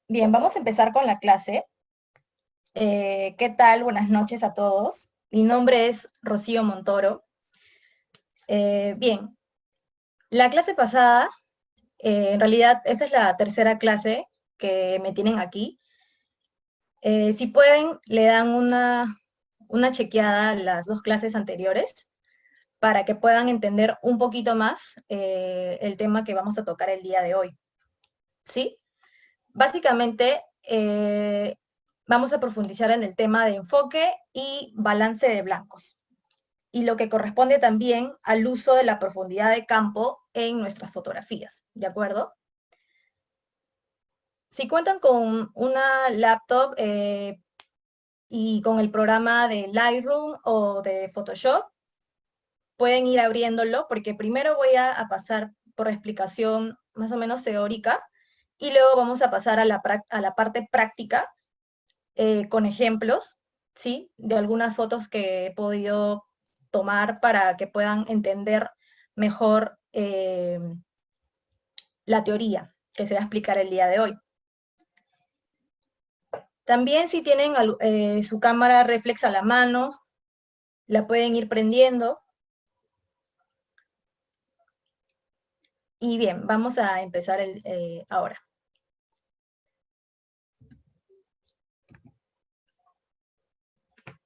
Bien, vamos a empezar con la clase. ¿Qué tal? Buenas noches a todos. Mi nombre es Rocío Montoro. Bien, la clase pasada, en realidad esta es la tercera clase que me tienen aquí. Si pueden, le dan una chequeada a las dos clases anteriores para que puedan entender un poquito más el tema que vamos a tocar el día de hoy. ¿Sí? Básicamente, vamos a profundizar en el tema de enfoque y balance de blancos, y lo que corresponde también al uso de la profundidad de campo en nuestras fotografías, ¿de acuerdo? Si cuentan con una laptop y con el programa de Lightroom o de Photoshop, pueden ir abriéndolo, porque primero voy a pasar por explicación más o menos teórica, y luego vamos a pasar a la parte práctica, con ejemplos, ¿sí? De algunas fotos que he podido tomar para que puedan entender mejor la teoría que se va a explicar el día de hoy. También si tienen su cámara reflex a la mano, la pueden ir prendiendo. Y bien, vamos a empezar ahora.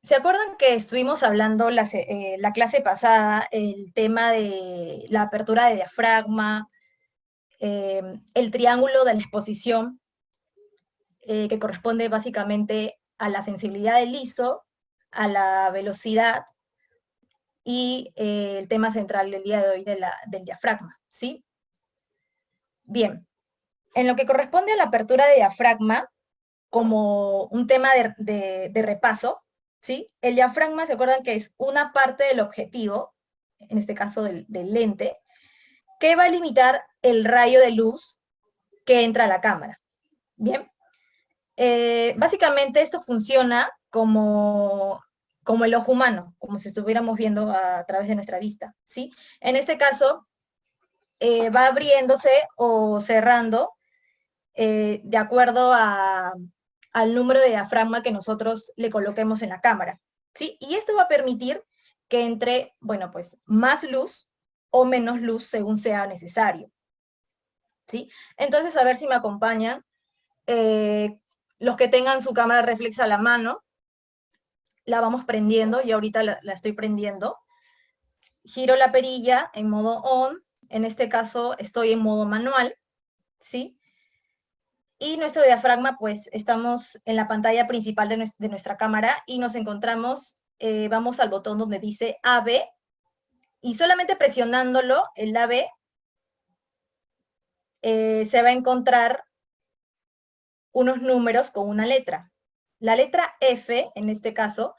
¿Se acuerdan que estuvimos hablando la clase pasada el tema de la apertura de diafragma, el triángulo de la exposición, que corresponde básicamente a la sensibilidad del ISO, a la velocidad y el tema central del día de hoy del diafragma, ¿sí? Bien, en lo que corresponde a la apertura de diafragma, como un tema de repaso, ¿sí? El diafragma, ¿se acuerdan que es una parte del objetivo, en este caso del lente, que va a limitar el rayo de luz que entra a la cámara? Bien. Básicamente esto funciona como el ojo humano, como si estuviéramos viendo a través de nuestra vista, ¿sí? En este caso, va abriéndose o cerrando de acuerdo al número de diafragma que nosotros le coloquemos en la cámara, ¿sí? Y esto va a permitir que entre, bueno, pues más luz o menos luz según sea necesario, ¿sí? Entonces, a ver si me acompañan. Los que tengan su cámara reflex a la mano, la vamos prendiendo, y ahorita la estoy prendiendo. Giro la perilla en modo on, en este caso estoy en modo manual, ¿sí? Y nuestro diafragma, pues estamos en la pantalla principal de nuestra cámara y nos encontramos, vamos al botón donde dice AB, y solamente presionándolo, el AB, se va a encontrar unos números con una letra. La letra F, en este caso,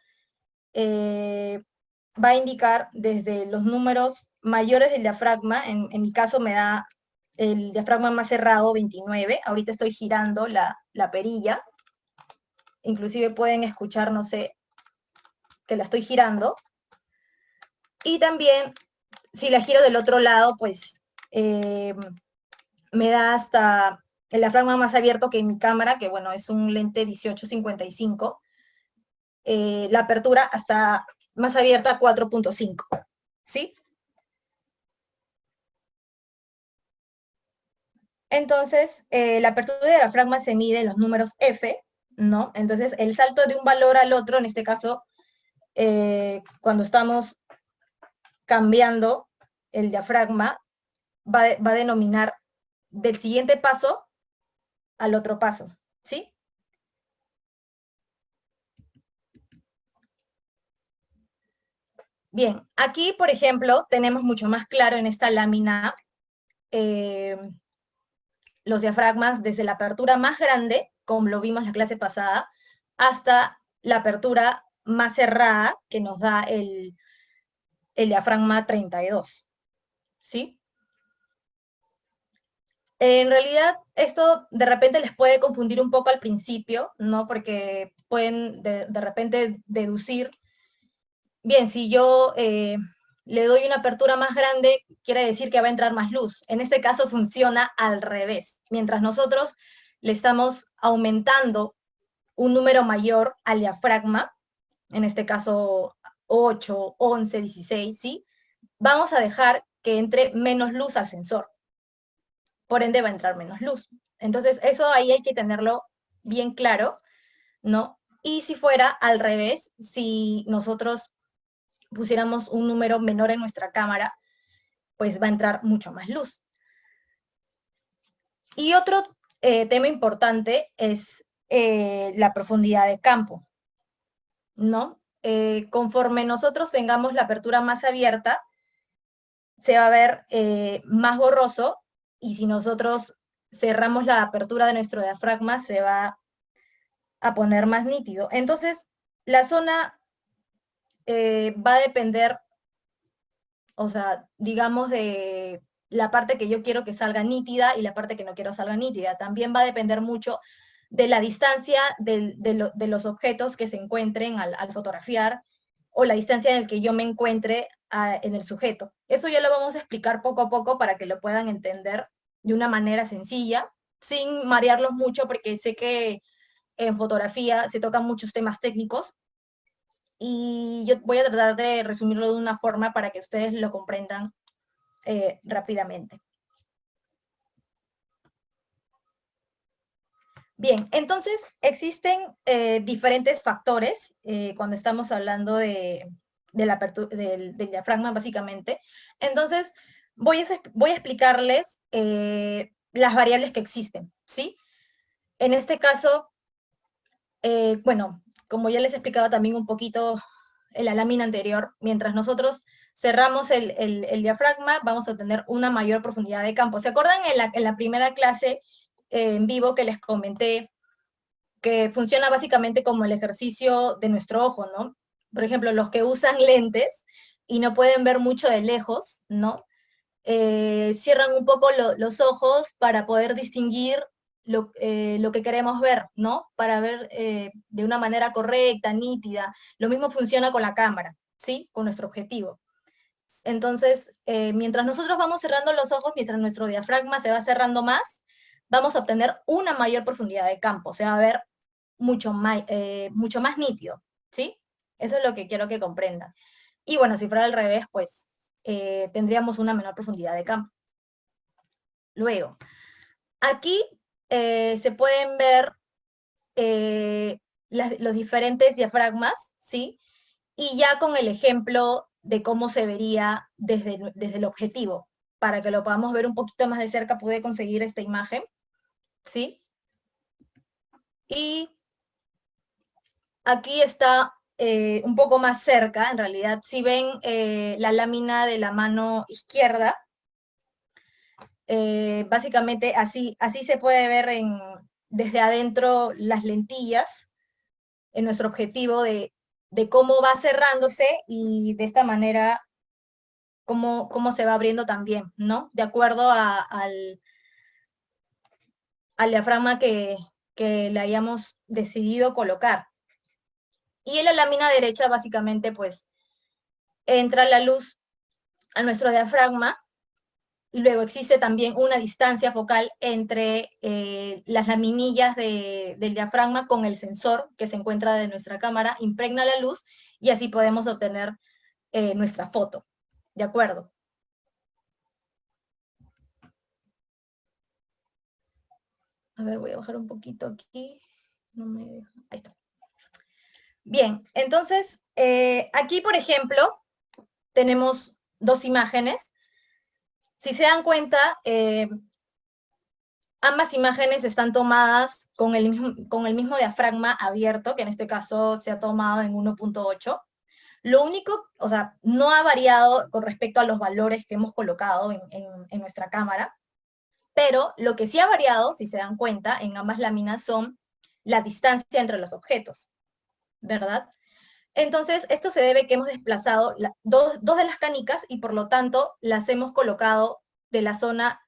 va a indicar desde los números mayores del diafragma. En mi caso me da el diafragma más cerrado, 29. Ahorita estoy girando la perilla. Inclusive pueden escuchar, no sé, que la estoy girando. Y también, si la giro del otro lado, pues me da hasta el diafragma más abierto que en mi cámara, que bueno, es un lente 18-55. La apertura hasta más abierta, 4.5, ¿sí? Entonces, la apertura de diafragma se mide en los números F, ¿no? Entonces, el salto de un valor al otro, en este caso, cuando estamos cambiando el diafragma, va a denominar del siguiente paso al otro paso, ¿sí? Bien, aquí, por ejemplo, tenemos mucho más claro en esta lámina los diafragmas desde la apertura más grande, como lo vimos en la clase pasada, hasta la apertura más cerrada que nos da el diafragma 32, ¿sí? En realidad, esto de repente les puede confundir un poco al principio, ¿no? Porque pueden de repente deducir, bien, si yo le doy una apertura más grande, quiere decir que va a entrar más luz. En este caso funciona al revés. Mientras nosotros le estamos aumentando un número mayor al diafragma, en este caso 8, 11, 16, ¿sí? Vamos a dejar que entre menos luz al sensor. Por ende va a entrar menos luz. Entonces, eso ahí hay que tenerlo bien claro, ¿no? Y si fuera al revés, si nosotros pusiéramos un número menor en nuestra cámara, pues va a entrar mucho más luz. Y otro tema importante es la profundidad de campo, ¿no? Conforme nosotros tengamos la apertura más abierta, se va a ver más borroso, y si nosotros cerramos la apertura de nuestro diafragma, se va a poner más nítido. Entonces, la zona va a depender, o sea, digamos, de la parte que yo quiero que salga nítida y la parte que no quiero salga nítida. También va a depender mucho de la distancia de los objetos que se encuentren al fotografiar, o la distancia en la que yo me encuentre en el sujeto. Eso ya lo vamos a explicar poco a poco para que lo puedan entender de una manera sencilla, sin marearlos mucho, porque sé que en fotografía se tocan muchos temas técnicos, y yo voy a tratar de resumirlo de una forma para que ustedes lo comprendan rápidamente. Bien, entonces existen diferentes factores cuando estamos hablando de la del diafragma, básicamente. Entonces, voy a explicarles las variables que existen, ¿sí? En este caso, bueno, como ya les he explicado también un poquito en la lámina anterior, mientras nosotros cerramos el diafragma, vamos a tener una mayor profundidad de campo. ¿Se acuerdan en la primera clase en vivo que les comenté que funciona básicamente como el ejercicio de nuestro ojo, ¿no? Por ejemplo, los que usan lentes y no pueden ver mucho de lejos, ¿no? Cierran un poco los ojos para poder distinguir lo que queremos ver, ¿no? Para ver de una manera correcta, nítida. Lo mismo funciona con la cámara, ¿sí? Con nuestro objetivo. Entonces, mientras nosotros vamos cerrando los ojos, mientras nuestro diafragma se va cerrando más, vamos a obtener una mayor profundidad de campo, se va a ver mucho más nítido, ¿sí? Eso es lo que quiero que comprendan. Y bueno, si fuera al revés, pues tendríamos una menor profundidad de campo. Luego, aquí se pueden ver los diferentes diafragmas, ¿sí? Y ya con el ejemplo de cómo se vería desde el objetivo. Para que lo podamos ver un poquito más de cerca, pude conseguir esta imagen, ¿sí? Y aquí está un poco más cerca, en realidad. Si ven la lámina de la mano izquierda, básicamente así se puede ver desde adentro las lentillas en nuestro objetivo de cómo va cerrándose, y de esta manera cómo se va abriendo también, ¿no? De acuerdo al diafragma que le hayamos decidido colocar. Y en la lámina derecha, básicamente, pues, entra la luz a nuestro diafragma, y luego existe también una distancia focal entre las laminillas del diafragma con el sensor que se encuentra de nuestra cámara, impregna la luz, y así podemos obtener nuestra foto, ¿de acuerdo? A ver, voy a bajar un poquito aquí. No me deja. Ahí está. Bien, entonces, aquí, por ejemplo, tenemos dos imágenes. Si se dan cuenta, ambas imágenes están tomadas con el mismo diafragma abierto, que en este caso se ha tomado en 1.8. Lo único, o sea, no ha variado con respecto a los valores que hemos colocado en nuestra cámara, pero lo que sí ha variado, si se dan cuenta, en ambas láminas son la distancia entre los objetos, ¿verdad? Entonces, esto se debe a que hemos desplazado dos de las canicas, y por lo tanto las hemos colocado de la zona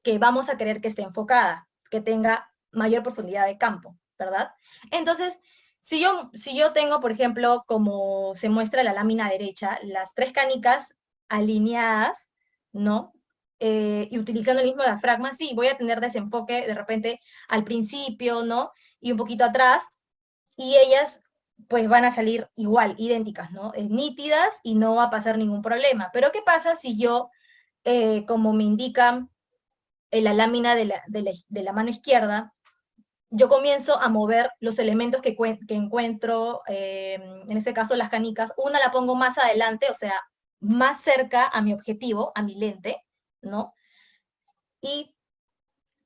que vamos a querer que esté enfocada, que tenga mayor profundidad de campo, ¿verdad? Entonces, si yo tengo, por ejemplo, como se muestra en la lámina derecha, las tres canicas alineadas, ¿no? y utilizando el mismo diafragma, sí, voy a tener desenfoque de repente al principio, ¿no? Y un poquito atrás, y ellas pues van a salir igual, idénticas, ¿no? Nítidas y no va a pasar ningún problema. Pero ¿qué pasa si yo, como me indica en la lámina de la mano izquierda, yo comienzo a mover los elementos que encuentro, en este caso las canicas, una la pongo más adelante, o sea, más cerca a mi objetivo, a mi lente, ¿no? Y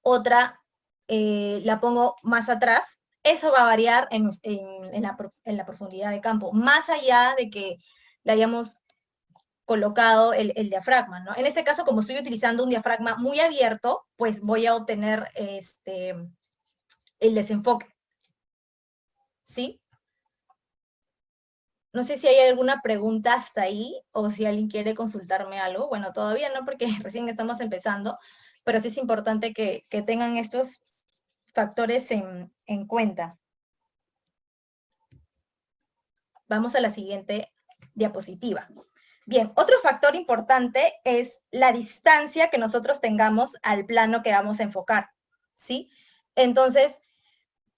otra la pongo más atrás. Eso va a variar en la profundidad de campo, más allá de que le hayamos colocado el diafragma, ¿no? En este caso, como estoy utilizando un diafragma muy abierto, pues voy a obtener el desenfoque, ¿sí? No sé si hay alguna pregunta hasta ahí, o si alguien quiere consultarme algo. Bueno, todavía no, porque recién estamos empezando, pero sí es importante que tengan estos factores en cuenta. Vamos a la siguiente diapositiva. Bien, otro factor importante es la distancia que nosotros tengamos al plano que vamos a enfocar, ¿sí? Entonces,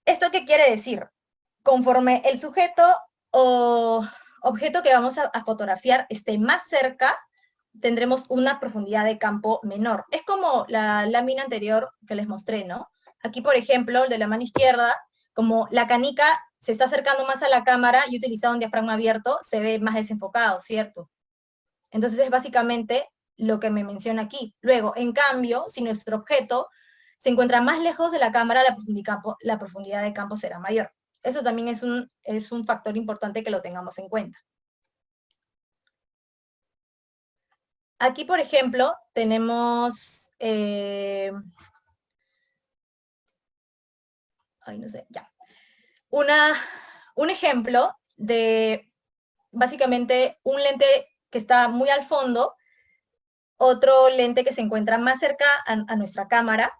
¿esto qué quiere decir? Conforme el sujeto o objeto que vamos a fotografiar esté más cerca, tendremos una profundidad de campo menor. Es como la lámina anterior que les mostré, ¿no? Aquí, por ejemplo, el de la mano izquierda, como la canica se está acercando más a la cámara y utilizado un diafragma abierto, se ve más desenfocado, ¿cierto? Entonces es básicamente lo que me menciona aquí. Luego, en cambio, si nuestro objeto se encuentra más lejos de la cámara, la profundidad de campo será mayor. Eso también es un factor importante que lo tengamos en cuenta. Aquí, por ejemplo, tenemos... ay, no sé, ya. Un ejemplo de, básicamente, un lente que está muy al fondo, otro lente que se encuentra más cerca a nuestra cámara,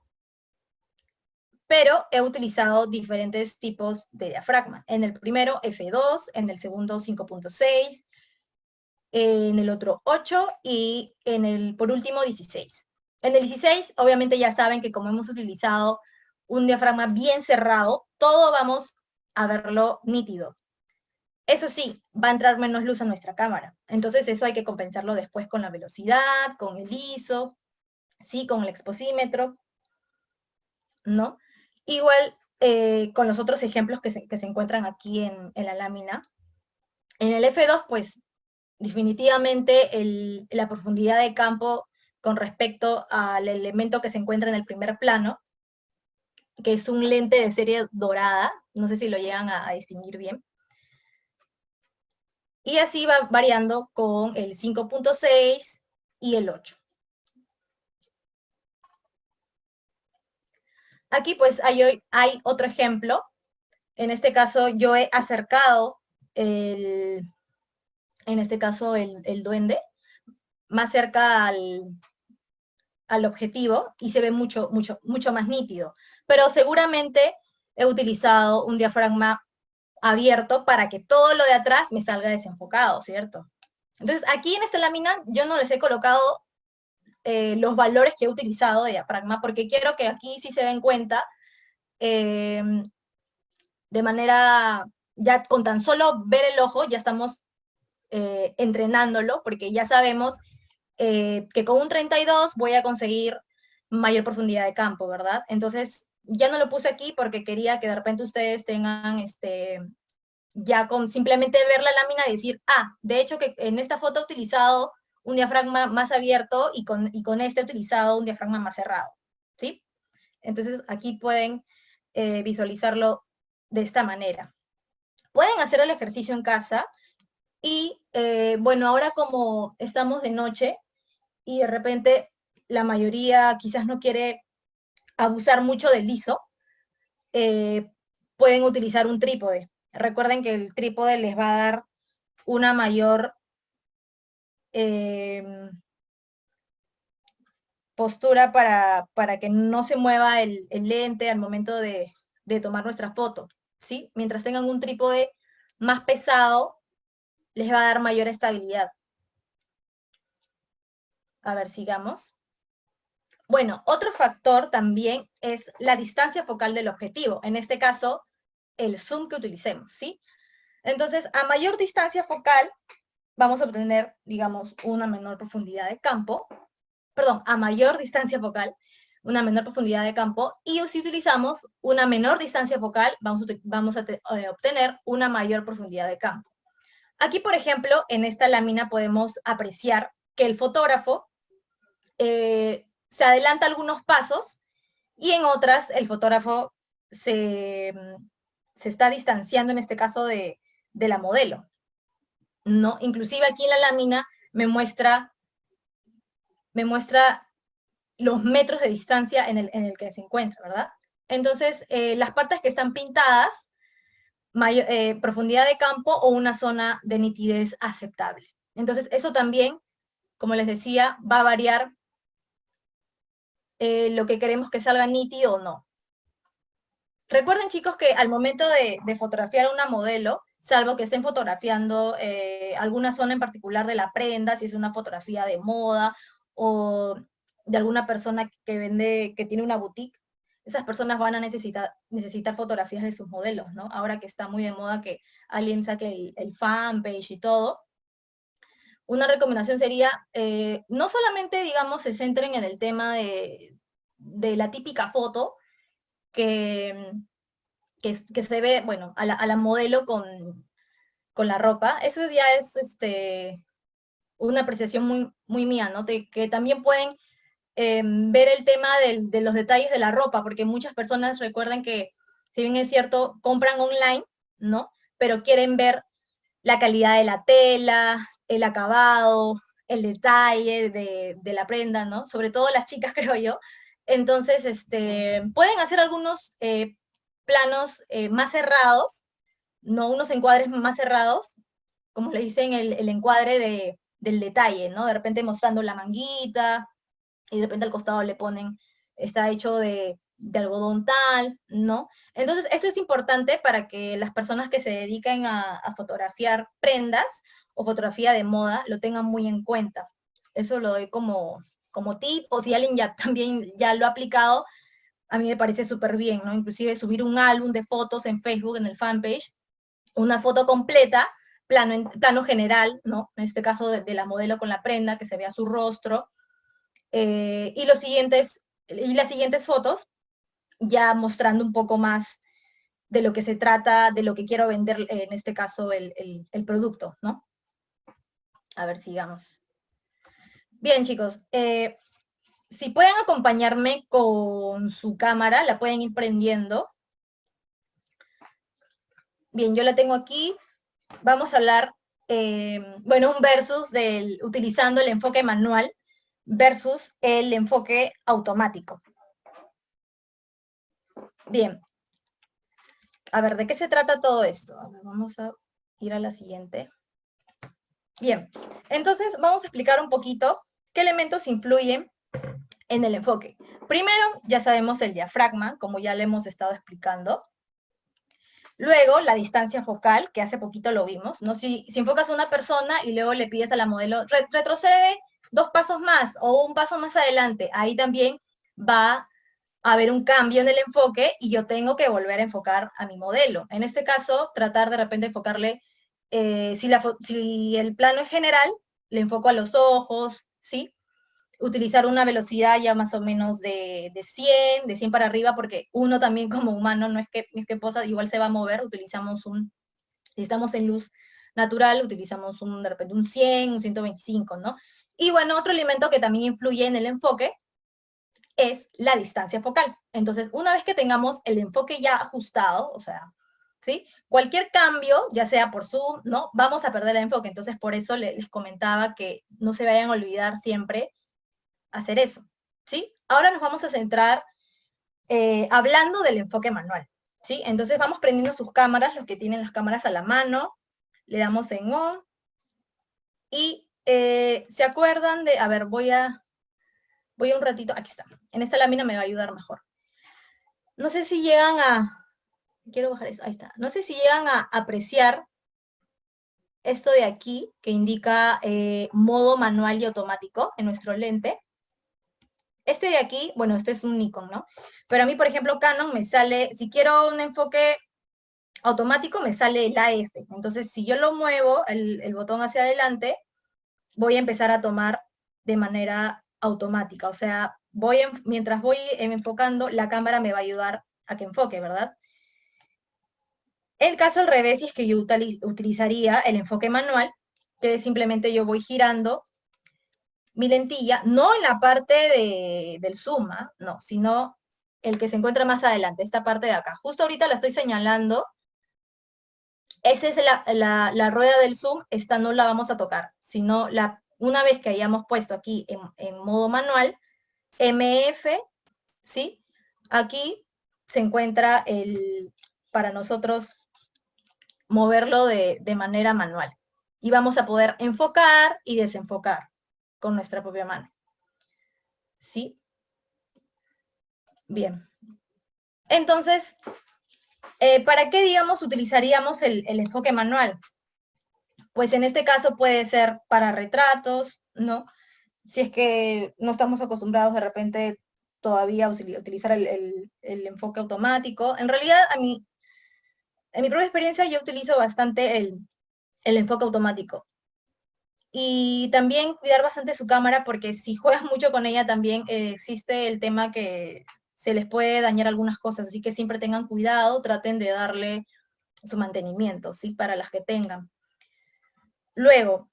pero he utilizado diferentes tipos de diafragma. En el primero, F2, en el segundo, 5.6, en el otro 8 y por último 16. En el 16, obviamente ya saben que como hemos utilizado un diafragma bien cerrado, todo vamos a verlo nítido. Eso sí, va a entrar menos luz a nuestra cámara. Entonces eso hay que compensarlo después con la velocidad, con el ISO, ¿sí? Con el exposímetro, ¿no? Igual con los otros ejemplos que se encuentran aquí en la lámina. En el F2, pues definitivamente la profundidad de campo con respecto al elemento que se encuentra en el primer plano, que es un lente de serie dorada, no sé si lo llegan a distinguir bien. Y así va variando con el 5.6 y el 8. Aquí pues hay otro ejemplo. En este caso yo he acercado en este caso el duende más cerca al objetivo y se ve mucho más nítido. Pero seguramente he utilizado un diafragma abierto para que todo lo de atrás me salga desenfocado, ¿cierto? Entonces aquí en esta lámina yo no les he colocado los valores que he utilizado de diafragma porque quiero que aquí sí se den cuenta de manera, ya con tan solo ver el ojo ya estamos entrenándolo porque ya sabemos que con un 32 voy a conseguir mayor profundidad de campo, ¿verdad? Entonces, ya no lo puse aquí porque quería que de repente ustedes tengan ya con simplemente ver la lámina y decir, de hecho que en esta foto he utilizado un diafragma más abierto y con este he utilizado un diafragma más cerrado, ¿sí? Entonces, aquí pueden visualizarlo de esta manera. Pueden hacer el ejercicio en casa y, bueno, ahora como estamos de noche, y de repente la mayoría quizás no quiere abusar mucho del ISO, pueden utilizar un trípode. Recuerden que el trípode les va a dar una mayor postura para que no se mueva el lente al momento de tomar nuestra foto, ¿sí? Mientras tengan un trípode más pesado, les va a dar mayor estabilidad. A ver, sigamos. Bueno, otro factor también es la distancia focal del objetivo. En este caso, el zoom que utilicemos, ¿sí? Entonces, a mayor distancia focal, vamos a obtener, digamos, una menor profundidad de campo. Perdón, a mayor distancia focal, una menor profundidad de campo. Y si utilizamos una menor distancia focal, vamos a obtener una mayor profundidad de campo. Aquí, por ejemplo, en esta lámina podemos apreciar que el fotógrafo se adelanta algunos pasos y en otras el fotógrafo se está distanciando, en este caso, de la modelo, ¿no? Inclusive aquí en la lámina me muestra los metros de distancia en el que se encuentra, ¿verdad? Entonces, las partes que están pintadas, profundidad de campo o una zona de nitidez aceptable. Entonces, eso también, como les decía, va a variar lo que queremos que salga nítido o no. Recuerden, chicos, que al momento de fotografiar a una modelo, salvo que estén fotografiando alguna zona en particular de la prenda, si es una fotografía de moda o de alguna persona que vende, que tiene una boutique, esas personas van a necesitar fotografías de sus modelos, ¿no? Ahora que está muy de moda que alguien saque el fanpage y todo. Una recomendación sería, no solamente, digamos, se centren en el tema de la típica foto, que se ve, bueno, a la modelo con la ropa. Eso ya es una apreciación muy, muy mía, ¿no? Que también pueden ver el tema de los detalles de la ropa, porque muchas personas recuerdan que, si bien es cierto, compran online, ¿no? Pero quieren ver la calidad de la tela, el acabado, el detalle de la prenda, ¿no? Sobre todo las chicas, creo yo. Entonces, pueden hacer algunos planos más cerrados, ¿no? Unos encuadres más cerrados, como le dicen, el encuadre del detalle, ¿no? De repente mostrando la manguita, y de repente al costado le ponen, está hecho de algodón tal, ¿no? Entonces, eso es importante para que las personas que se dediquen a fotografiar prendas o fotografía de moda lo tengan muy en cuenta. Eso lo doy como tip, o si alguien ya también ya lo ha aplicado, a mí me parece súper bien, ¿no? Inclusive subir un álbum de fotos en Facebook, en el fanpage, una foto completa, plano general, ¿no? En este caso de la modelo con la prenda, que se vea su rostro, y las siguientes fotos ya mostrando un poco más de lo que se trata, de lo que quiero vender, en este caso el producto, ¿no? A ver, sigamos. Bien, chicos, si pueden acompañarme con su cámara, la pueden ir prendiendo. Bien, yo la tengo aquí. Vamos a hablar, bueno, un versus utilizando el enfoque manual versus el enfoque automático. Bien. A ver, ¿de qué se trata todo esto? A ver, vamos a ir a la siguiente. Bien, entonces vamos a explicar un poquito qué elementos influyen en el enfoque. Primero, ya sabemos el diafragma, como ya le hemos estado explicando. Luego, la distancia focal, que hace poquito lo vimos, ¿no? Si enfocas a una persona y luego le pides a la modelo, retrocede 2 pasos más o un paso más adelante, ahí también va a haber un cambio en el enfoque y yo tengo que volver a enfocar a mi modelo. En este caso, tratar de repente enfocarle, si el plano es general, le enfoco a los ojos, ¿sí? Utilizar una velocidad ya más o menos de 100 para arriba, porque uno también como humano no es que posa, igual se va a mover, si estamos en luz natural, utilizamos de repente un 100, un 125, ¿no? Y bueno, otro elemento que también influye en el enfoque es la distancia focal. Entonces, una vez que tengamos el enfoque ya ajustado, o sea, ¿sí? Cualquier cambio, ya sea por zoom, ¿no? Vamos a perder el enfoque. Entonces, por eso les comentaba que no se vayan a olvidar siempre hacer eso, ¿sí? Ahora nos vamos a centrar hablando del enfoque manual, ¿sí? Entonces, vamos prendiendo sus cámaras, los que tienen las cámaras a la mano, le damos en on, y ¿se acuerdan de, a ver, voy a un ratito, aquí está, en esta lámina me va a ayudar mejor. No sé si llegan quiero bajar eso, ahí está. No sé si llegan a apreciar esto de aquí, que indica modo manual y automático en nuestro lente. Este de aquí, bueno, este es un Nikon, ¿no? Pero a mí, por ejemplo, Canon me sale, si quiero un enfoque automático, me sale el AF. Entonces, si yo lo muevo, el botón hacia adelante, voy a empezar a tomar de manera automática. O sea, mientras voy enfocando, la cámara me va a ayudar a que enfoque, ¿verdad? El caso al revés es que yo utilizaría el enfoque manual, que simplemente yo voy girando mi lentilla, no en la parte del zoom, ¿ah? No, sino el que se encuentra más adelante, esta parte de acá. Justo ahorita la estoy señalando. Esa es la rueda del zoom, esta no la vamos a tocar, sino una vez que hayamos puesto aquí en modo manual, MF, ¿sí? Aquí se encuentra para nosotros moverlo de manera manual. Y vamos a poder enfocar y desenfocar con nuestra propia mano. ¿Sí? Bien. Entonces, ¿para qué, digamos, utilizaríamos el enfoque manual? Pues en este caso puede ser para retratos, ¿no? Si es que no estamos acostumbrados de repente todavía a utilizar el enfoque automático. En realidad, en mi propia experiencia, yo utilizo bastante el enfoque automático. Y también cuidar bastante su cámara, porque si juegas mucho con ella también existe el tema que se les puede dañar algunas cosas, así que siempre tengan cuidado, traten de darle su mantenimiento, ¿sí? Para las que tengan. Luego,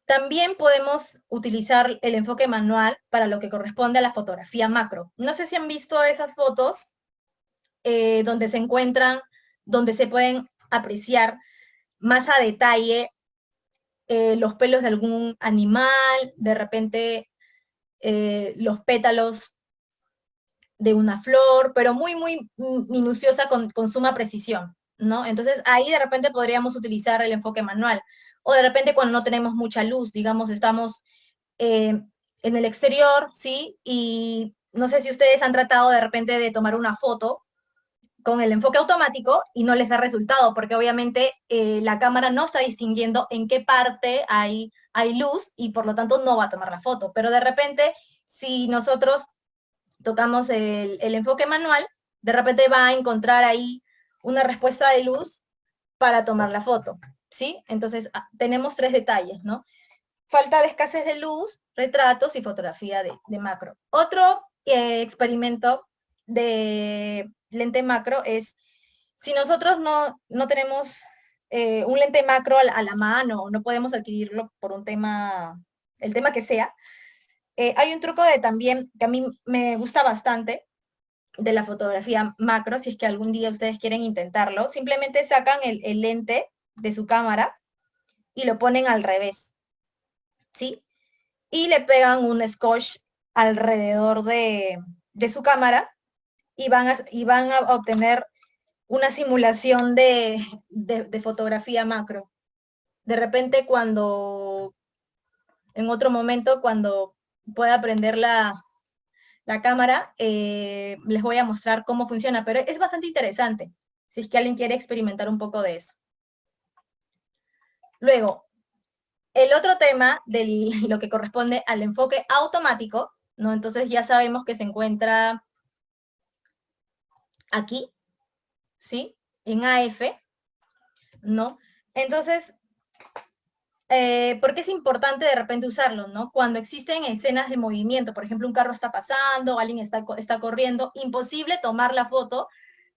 también podemos utilizar el enfoque manual para lo que corresponde a la fotografía macro. No sé si han visto esas fotos donde se encuentran, donde se pueden apreciar más a detalle los pelos de algún animal, de repente los pétalos de una flor, pero muy, muy minuciosa con suma precisión, ¿no? Entonces ahí de repente podríamos utilizar el enfoque manual. O de repente cuando no tenemos mucha luz, digamos, estamos en el exterior, ¿sí? Y no sé si ustedes han tratado de repente de tomar una foto con el enfoque automático y no les ha resultado, porque obviamente la cámara no está distinguiendo en qué parte hay luz y por lo tanto no va a tomar la foto. Pero de repente, si nosotros tocamos el enfoque manual, de repente va a encontrar ahí una respuesta de luz para tomar la foto, ¿sí? Entonces, tenemos 3 detalles, ¿no? Falta de escasez de luz, retratos y fotografía de macro. Otro experimento de lente macro es, si nosotros no tenemos un lente macro a la mano, no podemos adquirirlo por un tema, el tema que sea, hay un truco también que a mí me gusta bastante de la fotografía macro, si es que algún día ustedes quieren intentarlo, simplemente sacan el lente de su cámara y lo ponen al revés, ¿sí? Y le pegan un scotch alrededor de su cámara y van a obtener una simulación de fotografía macro. De repente en otro momento, cuando pueda prender la cámara, les voy a mostrar cómo funciona, pero es bastante interesante, si es que alguien quiere experimentar un poco de eso. Luego, el otro tema de lo que corresponde al enfoque automático, ¿no? Entonces ya sabemos que se encuentra aquí, ¿sí? En AF, ¿no? Entonces, ¿por qué es importante de repente usarlo, no? Cuando existen escenas de movimiento, por ejemplo, un carro está pasando, alguien está corriendo, imposible tomar la foto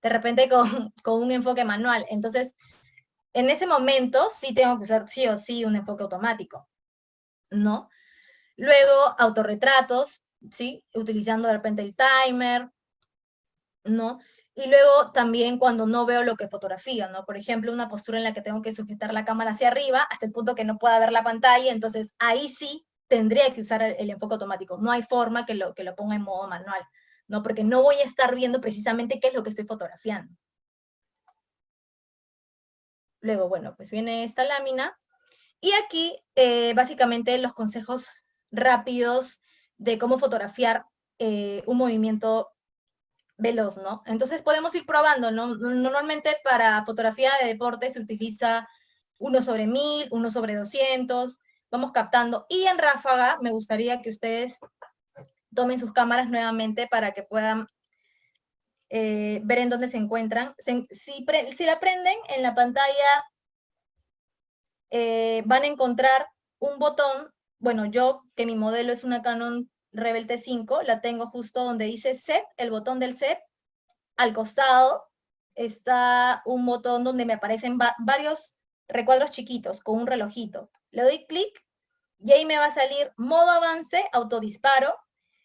de repente con un enfoque manual. Entonces, en ese momento sí tengo que usar sí o sí un enfoque automático, ¿no? Luego, autorretratos, ¿sí? Utilizando de repente el timer, ¿no? Y luego también cuando no veo lo que fotografío, ¿no? Por ejemplo, una postura en la que tengo que sujetar la cámara hacia arriba hasta el punto que no pueda ver la pantalla, entonces ahí sí tendría que usar el enfoque automático. No hay forma que lo ponga en modo manual, ¿no? Porque no voy a estar viendo precisamente qué es lo que estoy fotografiando. Luego, bueno, pues viene esta lámina. Y aquí, básicamente, los consejos rápidos de cómo fotografiar un movimiento veloz, ¿no? Entonces podemos ir probando, ¿no? Normalmente para fotografía de deporte se utiliza 1/1000, 1/200, vamos captando. Y en ráfaga me gustaría que ustedes tomen sus cámaras nuevamente para que puedan ver en dónde se encuentran. Si la prenden en la pantalla, van a encontrar un botón. Bueno, yo, que mi modelo es una Canon Rebel T5, la tengo justo donde dice Set, el botón del Set. Al costado está un botón donde me aparecen varios recuadros chiquitos con un relojito. Le doy clic y ahí me va a salir modo avance, autodisparo.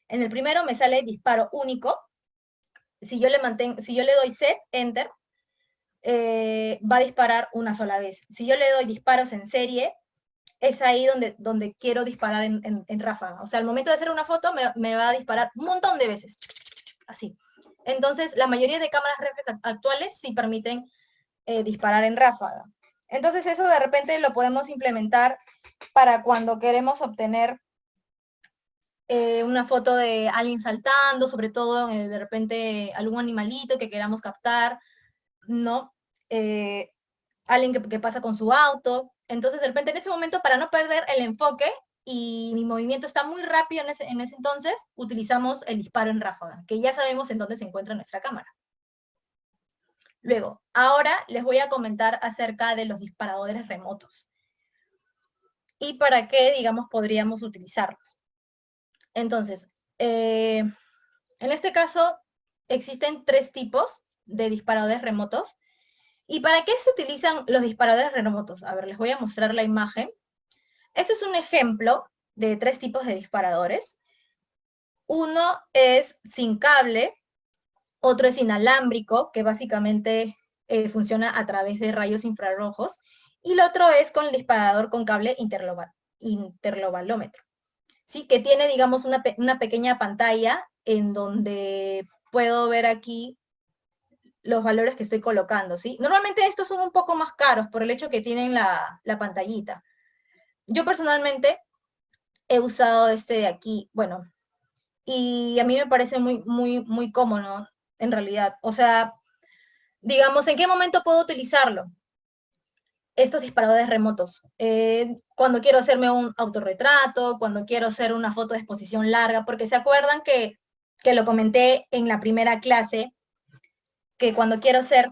En el primero me sale disparo único. Si yo le doy set, enter, va a disparar una sola vez. Si yo le doy disparos en serie, es ahí donde quiero disparar en ráfaga. O sea, al momento de hacer una foto me va a disparar un montón de veces. Así. Entonces, la mayoría de cámaras reflex actuales sí permiten disparar en ráfaga. Entonces, eso de repente lo podemos implementar para cuando queremos obtener una foto de alguien saltando, sobre todo de repente algún animalito que queramos captar, ¿no? Alguien que pasa con su auto. Entonces, de repente, en ese momento, para no perder el enfoque y mi movimiento está muy rápido en ese entonces, utilizamos el disparo en ráfaga, que ya sabemos en dónde se encuentra nuestra cámara. Luego, ahora les voy a comentar acerca de los disparadores remotos y para qué, digamos, podríamos utilizarlos. Entonces, en este caso, existen 3 tipos de disparadores remotos. ¿Y para qué se utilizan los disparadores remotos? A ver, les voy a mostrar la imagen. Este es un ejemplo de 3 tipos de disparadores. Uno es sin cable, otro es inalámbrico, que básicamente funciona a través de rayos infrarrojos, y el otro es con el disparador con cable interlobalómetro, ¿sí? Que tiene, digamos, una pequeña pantalla en donde puedo ver aquí los valores que estoy colocando, ¿sí? Normalmente estos son un poco más caros por el hecho que tienen la pantallita. Yo personalmente he usado este de aquí, bueno, y a mí me parece muy cómodo, en realidad. O sea, digamos, ¿en qué momento puedo utilizarlo? Estos disparadores remotos. Cuando quiero hacerme un autorretrato, cuando quiero hacer una foto de exposición larga, porque se acuerdan que lo comenté en la primera clase, que cuando quiero hacer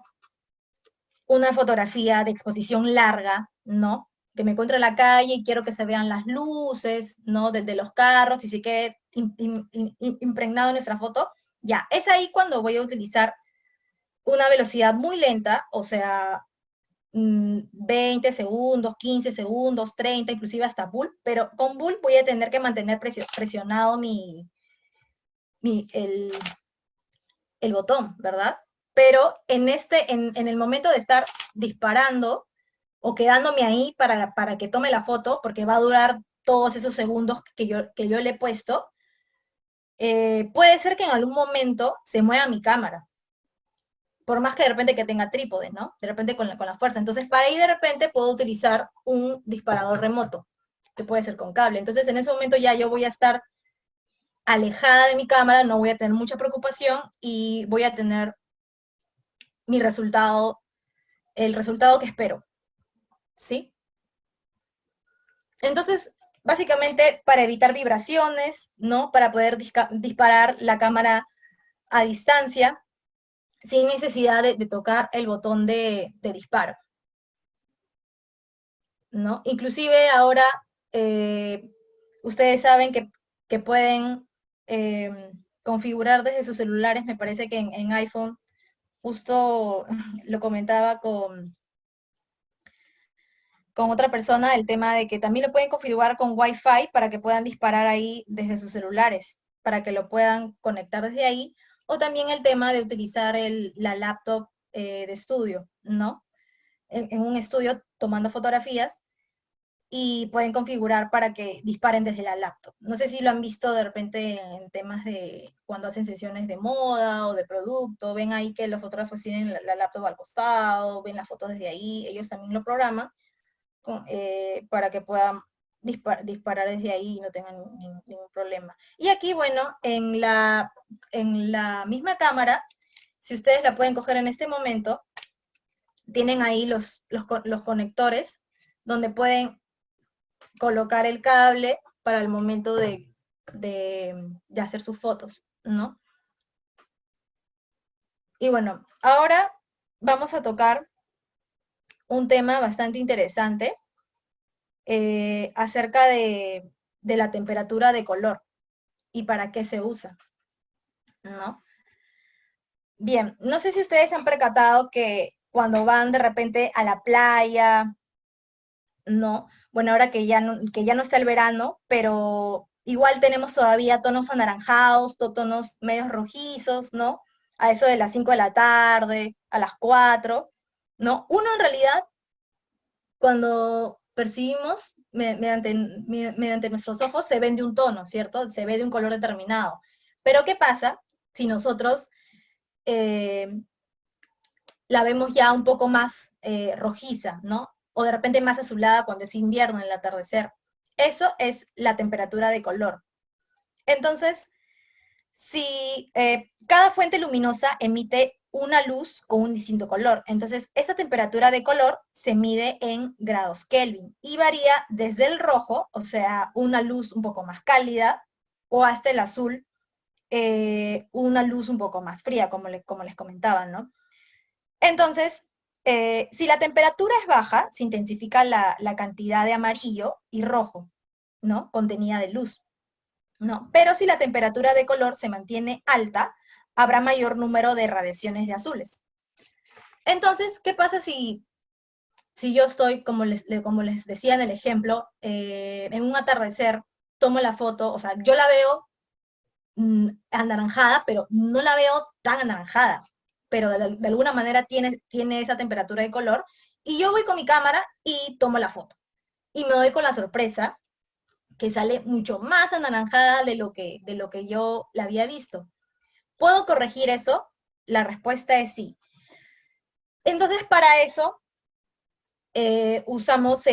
una fotografía de exposición larga, ¿no? Que me encuentro en la calle y quiero que se vean las luces, ¿no? Desde los carros y se quede impregnado en nuestra foto. Ya, es ahí cuando voy a utilizar una velocidad muy lenta, o sea, 20 segundos, 15 segundos, 30, inclusive hasta bull, pero con bull voy a tener que mantener presionado el botón, ¿verdad? Pero en el momento de estar disparando o quedándome ahí para que tome la foto, porque va a durar todos esos segundos que yo le he puesto, puede ser que en algún momento se mueva mi cámara, por más que de repente que tenga trípode, ¿no? De repente con la fuerza. Entonces, para ahí de repente puedo utilizar un disparador remoto, que puede ser con cable. Entonces, en ese momento ya yo voy a estar alejada de mi cámara, no voy a tener mucha preocupación y voy a tener mi resultado, el resultado que espero, ¿sí? Entonces, básicamente para evitar vibraciones, ¿no? Para poder disparar la cámara a distancia, sin necesidad de tocar el botón de disparo, ¿no? Inclusive ahora, ustedes saben que pueden configurar desde sus celulares, me parece que en iPhone, justo lo comentaba con otra persona, el tema de que también lo pueden configurar con Wi-Fi para que puedan disparar ahí desde sus celulares, para que lo puedan conectar desde ahí, o también el tema de utilizar la laptop de estudio, ¿no? En un estudio tomando fotografías y pueden configurar para que disparen desde la laptop. No sé si lo han visto de repente en temas de cuando hacen sesiones de moda o de producto, ven ahí que los fotógrafos tienen la laptop al costado, ven las fotos desde ahí, ellos también lo programan para que puedan disparar desde ahí y no tengan ningún problema. Y aquí, bueno, en la misma cámara, si ustedes la pueden coger en este momento, tienen ahí los conectores donde pueden colocar el cable para el momento de hacer sus fotos, ¿no? Y bueno, ahora vamos a tocar un tema bastante interesante acerca de la temperatura de color y para qué se usa, ¿no? Bien, no sé si ustedes se han percatado que cuando van de repente a la playa, ¿no? Bueno, ahora que ya no está el verano, pero igual tenemos todavía tonos anaranjados, tonos medios rojizos, ¿no? A eso de las 5 de la tarde, a las 4, ¿no? Uno en realidad, cuando percibimos mediante nuestros ojos, se ven de un tono, ¿cierto? Se ve de un color determinado. Pero ¿qué pasa si nosotros la vemos ya un poco más rojiza, ¿no? O de repente más azulada cuando es invierno en el atardecer? Eso es la temperatura de color. Entonces, si cada fuente luminosa emite una luz con un distinto color, entonces esta temperatura de color se mide en grados Kelvin y varía desde el rojo, o sea, una luz un poco más cálida, o hasta el azul, una luz un poco más fría, como les comentaba, ¿no? Entonces, si la temperatura es baja, se intensifica la cantidad de amarillo y rojo, ¿no? Contenida de luz, ¿no? Pero si la temperatura de color se mantiene alta, habrá mayor número de radiaciones de azules. Entonces, ¿qué pasa si yo estoy, como les decía en el ejemplo, en un atardecer, tomo la foto, o sea, yo la veo anaranjada, pero no la veo tan anaranjada, pero de alguna manera tiene esa temperatura de color, y yo voy con mi cámara y tomo la foto. Y me doy con la sorpresa que sale mucho más anaranjada de lo que yo la había visto. ¿Puedo corregir eso? La respuesta es sí. Entonces, para eso, usamos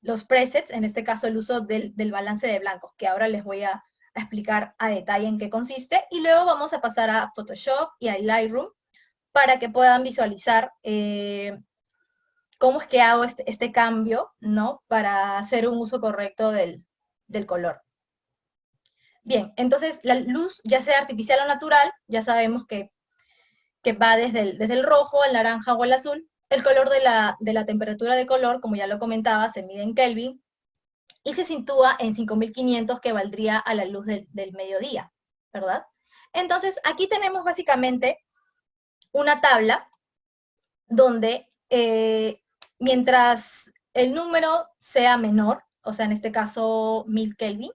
los presets, en este caso el uso del balance de blancos, que ahora les voy a explicar a detalle en qué consiste, y luego vamos a pasar a Photoshop y a Lightroom para que puedan visualizar cómo es que hago este cambio, ¿no? Para hacer un uso correcto del color. Bien, entonces la luz, ya sea artificial o natural, ya sabemos que va desde el rojo, el naranja o el azul. El color de la temperatura de color, como ya lo comentaba, se mide en Kelvin y se sitúa en 5500, que valdría a la luz del mediodía, ¿verdad? Entonces, aquí tenemos básicamente una tabla donde mientras el número sea menor, o sea, en este caso 1000 Kelvin,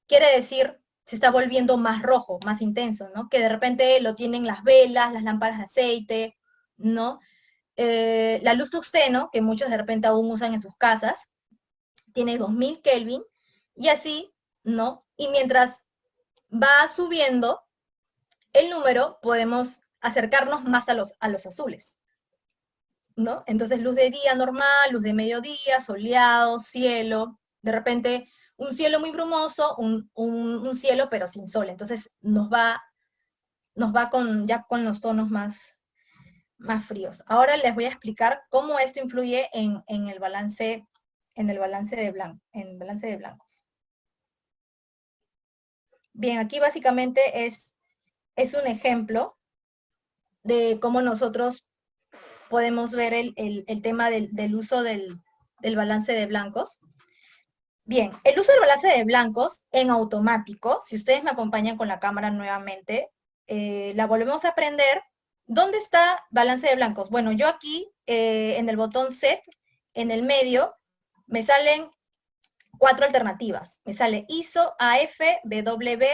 quiere decir se está volviendo más rojo, más intenso, ¿no? Que de repente lo tienen las velas, las lámparas de aceite, ¿no? La luz tuxeno, que muchos de repente aún usan en sus casas, tiene 2000 Kelvin, y así, ¿no? Y mientras va subiendo el número, podemos acercarnos más a los azules, ¿no? Entonces, luz de día normal, luz de mediodía, soleado, cielo, de repente un cielo muy brumoso, un cielo pero sin sol. Entonces nos va ya con los tonos más fríos. Ahora les voy a explicar cómo esto influye en el balance de blancos. Bien, aquí básicamente es un ejemplo de cómo nosotros podemos ver el tema del uso del balance de blancos. Bien, el uso del balance de blancos en automático, si ustedes me acompañan con la cámara nuevamente, la volvemos a prender. ¿Dónde está balance de blancos? Bueno, yo aquí, en el botón Set, en el medio, me salen 4 alternativas. Me sale ISO, AF, BW,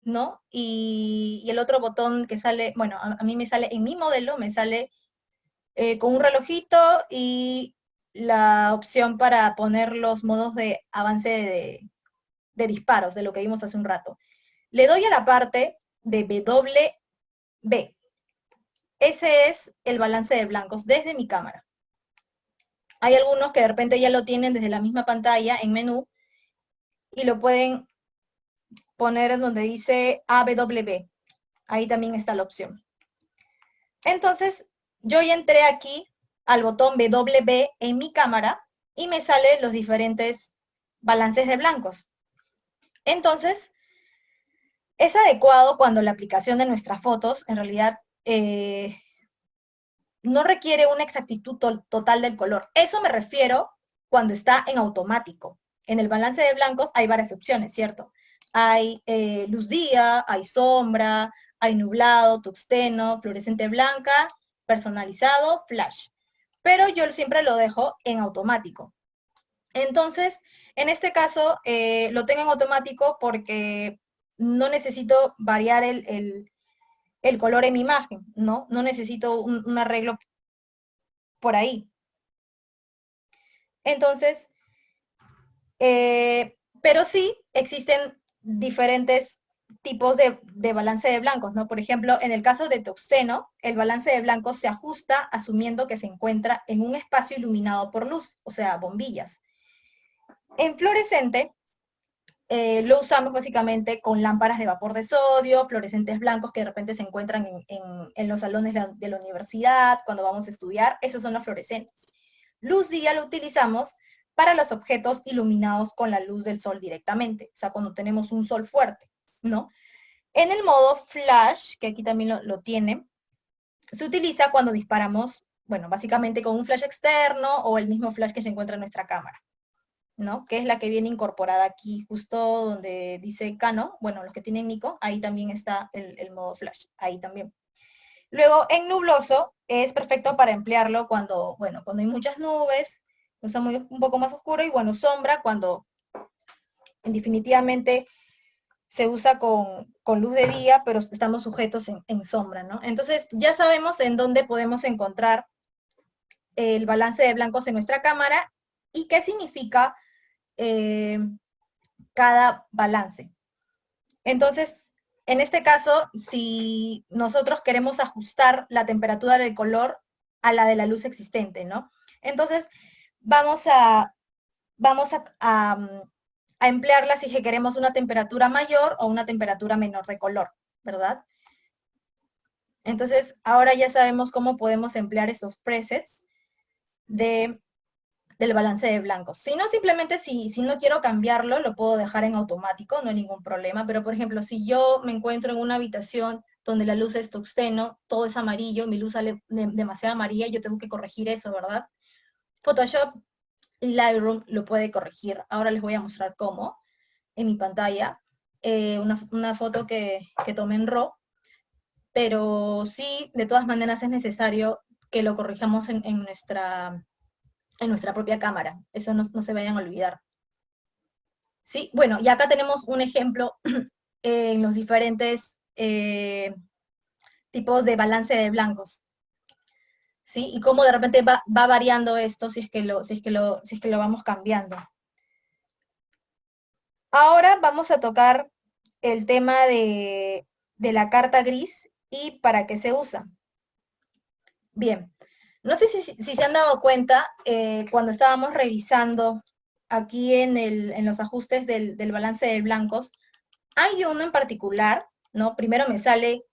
¿no? Y el otro botón que sale, bueno, a mí me sale, en mi modelo, me sale con un relojito y la opción para poner los modos de avance de disparos, de lo que vimos hace un rato. Le doy a la parte de BW. Ese es el balance de blancos desde mi cámara. Hay algunos que de repente ya lo tienen desde la misma pantalla en menú y lo pueden poner en donde dice ABW. Ahí también está la opción. Entonces, yo ya entré aquí al botón BW en mi cámara y me salen los diferentes balances de blancos. Entonces, es adecuado cuando la aplicación de nuestras fotos, en realidad, no requiere una exactitud total del color. Eso me refiero cuando está en automático. En el balance de blancos hay varias opciones, ¿cierto? Hay luz día, hay sombra, hay nublado, tuxteno, fluorescente blanca, personalizado, flash. Pero yo siempre lo dejo en automático. Entonces, en este caso, lo tengo en automático porque no necesito variar el color en mi imagen, ¿no? No necesito un arreglo por ahí. Entonces, pero sí existen diferentes tipos de balance de blancos, ¿no? Por ejemplo, en el caso de tuxteno, el balance de blancos se ajusta asumiendo que se encuentra en un espacio iluminado por luz, o sea, bombillas. En fluorescente, lo usamos básicamente con lámparas de vapor de sodio, fluorescentes blancos que de repente se encuentran en los salones de la universidad, cuando vamos a estudiar, esos son los fluorescentes. Luz día lo utilizamos para los objetos iluminados con la luz del sol directamente, o sea, cuando tenemos un sol fuerte, ¿no? En el modo flash, que aquí también lo tiene, se utiliza cuando disparamos, bueno, básicamente con un flash externo o el mismo flash que se encuentra en nuestra cámara, ¿no? Que es la que viene incorporada aquí, justo donde dice Canon, bueno, los que tienen Nikon, ahí también está el modo flash, ahí también. Luego, en nubloso, es perfecto para emplearlo cuando, bueno, cuando hay muchas nubes, está un poco más oscuro, y bueno, sombra cuando definitivamente se usa con luz de día, pero estamos sujetos en sombra, ¿no? Entonces, ya sabemos en dónde podemos encontrar el balance de blancos en nuestra cámara y qué significa cada balance. Entonces, en este caso, si nosotros queremos ajustar la temperatura del color a la de la luz existente, ¿no? Entonces, vamos a emplearla si queremos una temperatura mayor o una temperatura menor de color, ¿verdad? Entonces, ahora ya sabemos cómo podemos emplear esos presets del balance de blancos. Si no, simplemente si no quiero cambiarlo, lo puedo dejar en automático, no hay ningún problema. Pero, por ejemplo, si yo me encuentro en una habitación donde la luz es tuxteno, todo es amarillo, mi luz sale demasiado amarilla, yo tengo que corregir eso, ¿verdad? Photoshop y Lightroom lo puede corregir. Ahora les voy a mostrar cómo en mi pantalla. Una foto que tomé en RAW, pero sí, de todas maneras es necesario que lo corrijamos en nuestra propia cámara. Eso no se vayan a olvidar. ¿Sí? Bueno, y acá tenemos un ejemplo en los diferentes tipos de balance de blancos. ¿Sí? Y cómo de repente va variando esto si es que lo vamos cambiando. Ahora vamos a tocar el tema de la carta gris y para qué se usa. Bien, no sé si se han dado cuenta, cuando estábamos revisando aquí en los ajustes del balance de blancos, hay uno en particular, ¿no? Primero me sale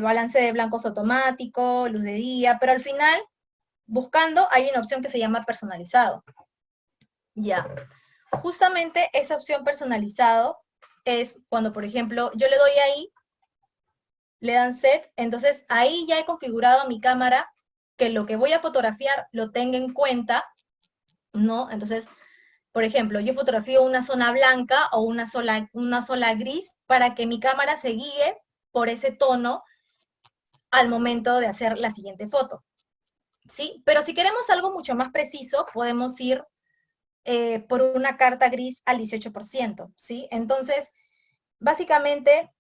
balance de blancos automático, luz de día, pero al final, buscando, hay una opción que se llama personalizado. Ya. Justamente esa opción personalizado es cuando, por ejemplo, yo le doy ahí, le dan set, entonces ahí ya he configurado mi cámara que lo que voy a fotografiar lo tenga en cuenta, ¿no? Entonces, por ejemplo, yo fotografío una zona blanca o una sola gris para que mi cámara se guíe por ese tono al momento de hacer la siguiente foto, ¿sí? Pero si queremos algo mucho más preciso, podemos ir por una carta gris al 18%, ¿sí? Entonces, básicamente,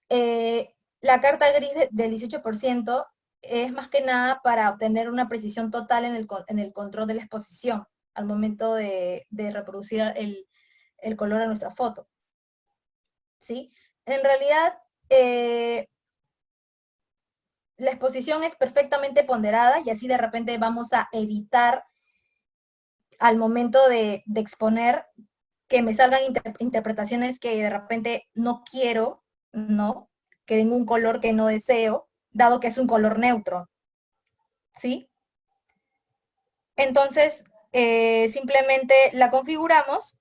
la carta gris del 18% es más que nada para obtener una precisión total en el control de la exposición al momento de reproducir el color a nuestra foto, ¿sí? En realidad, la exposición es perfectamente ponderada y así de repente vamos a evitar al momento de exponer que me salgan interpretaciones que de repente no quiero, ¿no? Que den un color que no deseo, dado que es un color neutro, ¿sí? Entonces, simplemente la configuramos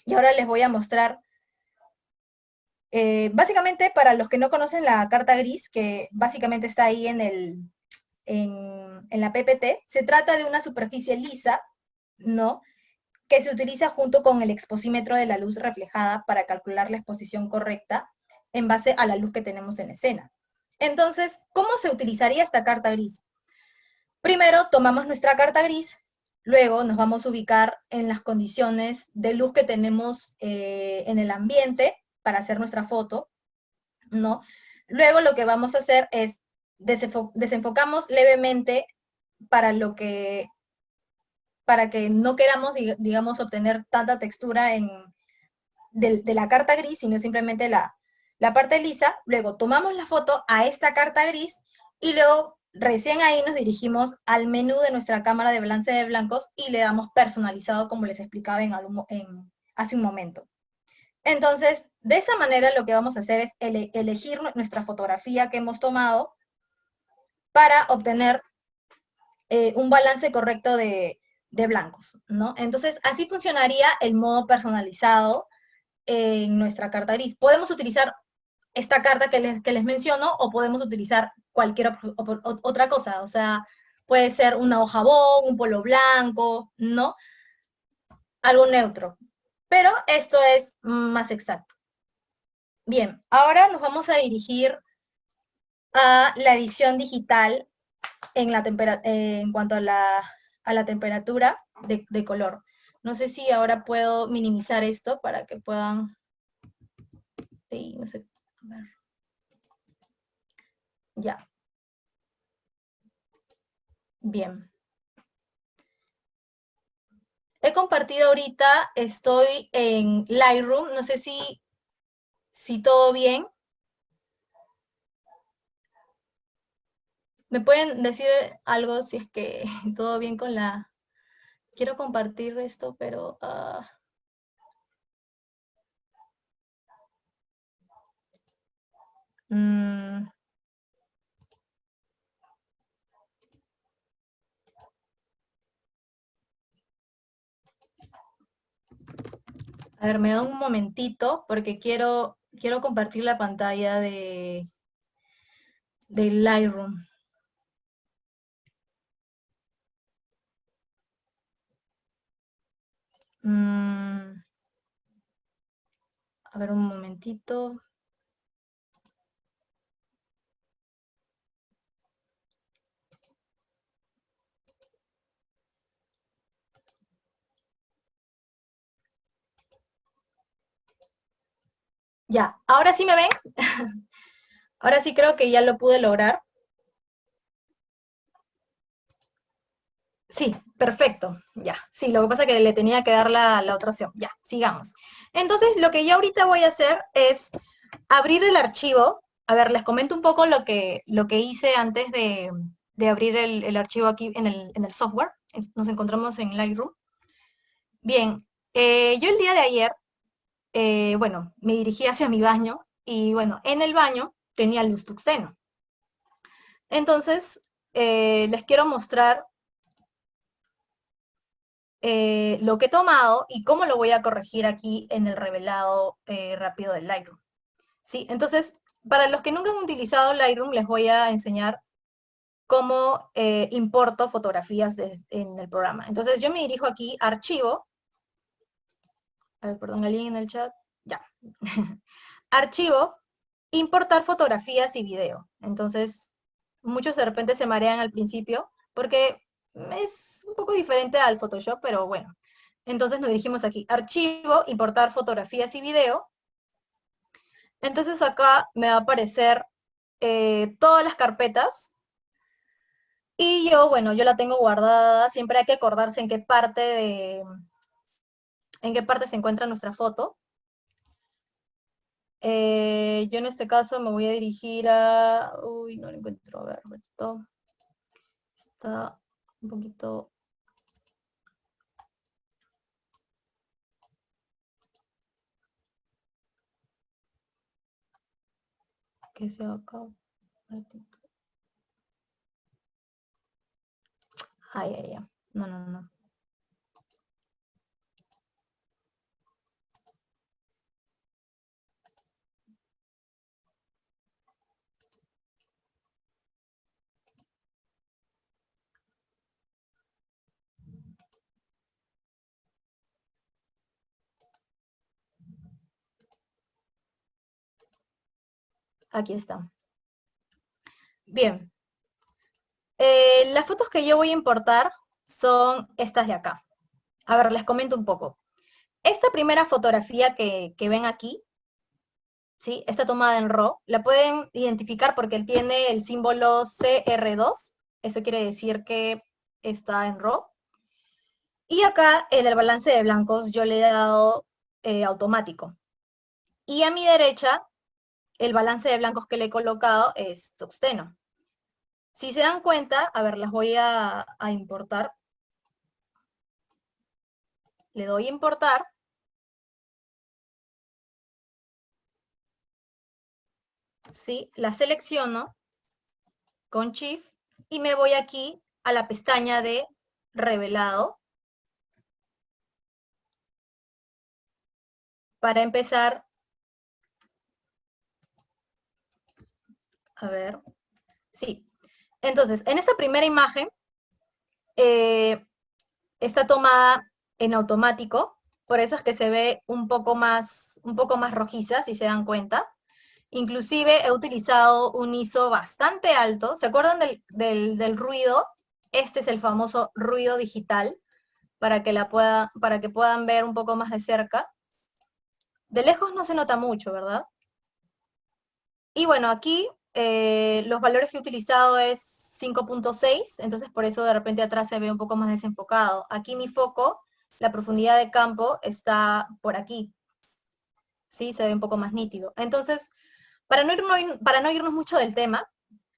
y ahora les voy a mostrar. Básicamente, para los que no conocen la carta gris, que básicamente está ahí en la PPT, se trata de una superficie lisa, ¿no? Que se utiliza junto con el exposímetro de la luz reflejada para calcular la exposición correcta en base a la luz que tenemos en escena. Entonces, ¿cómo se utilizaría esta carta gris? Primero tomamos nuestra carta gris, luego nos vamos a ubicar en las condiciones de luz que tenemos en el ambiente para hacer nuestra foto, ¿no? Luego lo que vamos a hacer es desenfocamos levemente para que no queramos, digamos, obtener tanta textura de la carta gris, sino simplemente la parte lisa. Luego tomamos la foto a esta carta gris y luego recién ahí nos dirigimos al menú de nuestra cámara de balance de blancos y le damos personalizado, como les explicaba hace un momento. Entonces, de esa manera lo que vamos a hacer es elegir nuestra fotografía que hemos tomado para obtener un balance correcto de blancos, ¿no? Entonces, así funcionaría el modo personalizado en nuestra carta gris. Podemos utilizar esta carta que les menciono o podemos utilizar cualquier otra cosa, o sea, puede ser una hoja bond, un polo blanco, ¿no? Algo neutro. Pero esto es más exacto. Bien, ahora nos vamos a dirigir a la edición digital en cuanto a la temperatura de color. No sé si ahora puedo minimizar esto para que puedan... Sí, no sé. A ver. Ya. Bien. He compartido ahorita, estoy en Lightroom, no sé si todo bien. ¿Me pueden decir algo si es que todo bien con la... Quiero compartir esto, pero... A ver, me da un momentito porque quiero compartir la pantalla de Lightroom. A ver, un momentito. Ya, ¿ahora sí me ven? Ahora sí creo que ya lo pude lograr. Sí, perfecto, ya. Sí, lo que pasa es que le tenía que dar la otra opción. Ya, sigamos. Entonces, lo que yo ahorita voy a hacer es abrir el archivo. A ver, les comento un poco lo que hice antes de abrir el archivo aquí en el software. Nos encontramos en Lightroom. Bien, yo el día de ayer, bueno, me dirigí hacia mi baño y bueno, en el baño tenía luz tuxeno. Entonces, les quiero mostrar lo que he tomado y cómo lo voy a corregir aquí en el revelado rápido del Lightroom. ¿Sí? Entonces, para los que nunca han utilizado Lightroom, les voy a enseñar cómo importo fotografías en el programa. Entonces, yo me dirijo aquí a Archivo. A ver, perdón, alguien en el chat. Ya. Archivo, importar fotografías y video. Entonces, muchos de repente se marean al principio porque es un poco diferente al Photoshop, pero bueno. Entonces nos dirigimos aquí, archivo, importar fotografías y video. Entonces acá me va a aparecer todas las carpetas. Y yo, bueno, yo la tengo guardada. Siempre hay que acordarse en qué parte se encuentra nuestra foto. Yo en este caso me voy a dirigir a... Uy, no lo encuentro. A ver, esto está un poquito... ¿Qué se va acá? Ay, ay, ay. No, no, no. Aquí está. Bien. Las fotos que yo voy a importar son estas de acá. A ver, les comento un poco. Esta primera fotografía que ven aquí, ¿sí? Está tomada en RAW. La pueden identificar porque él tiene el símbolo CR2. Eso quiere decir que está en RAW. Y acá en el balance de blancos yo le he dado automático. Y a mi derecha, el balance de blancos que le he colocado es Tuxteno. Si se dan cuenta, a ver, las voy a importar. Le doy importar. ¿Sí? La selecciono con Shift y me voy aquí a la pestaña de revelado para empezar. A ver. Sí. Entonces, en esta primera imagen está tomada en automático, por eso es que se ve un poco más rojiza, si se dan cuenta. Inclusive he utilizado un ISO bastante alto. ¿Se acuerdan del ruido? Este es el famoso ruido digital, para que puedan ver un poco más de cerca. De lejos no se nota mucho, ¿verdad? Y bueno, aquí los valores que he utilizado es 5.6, entonces por eso de repente atrás se ve un poco más desenfocado. Aquí mi foco, la profundidad de campo está por aquí. Sí, se ve un poco más nítido. Entonces, para no irnos mucho del tema,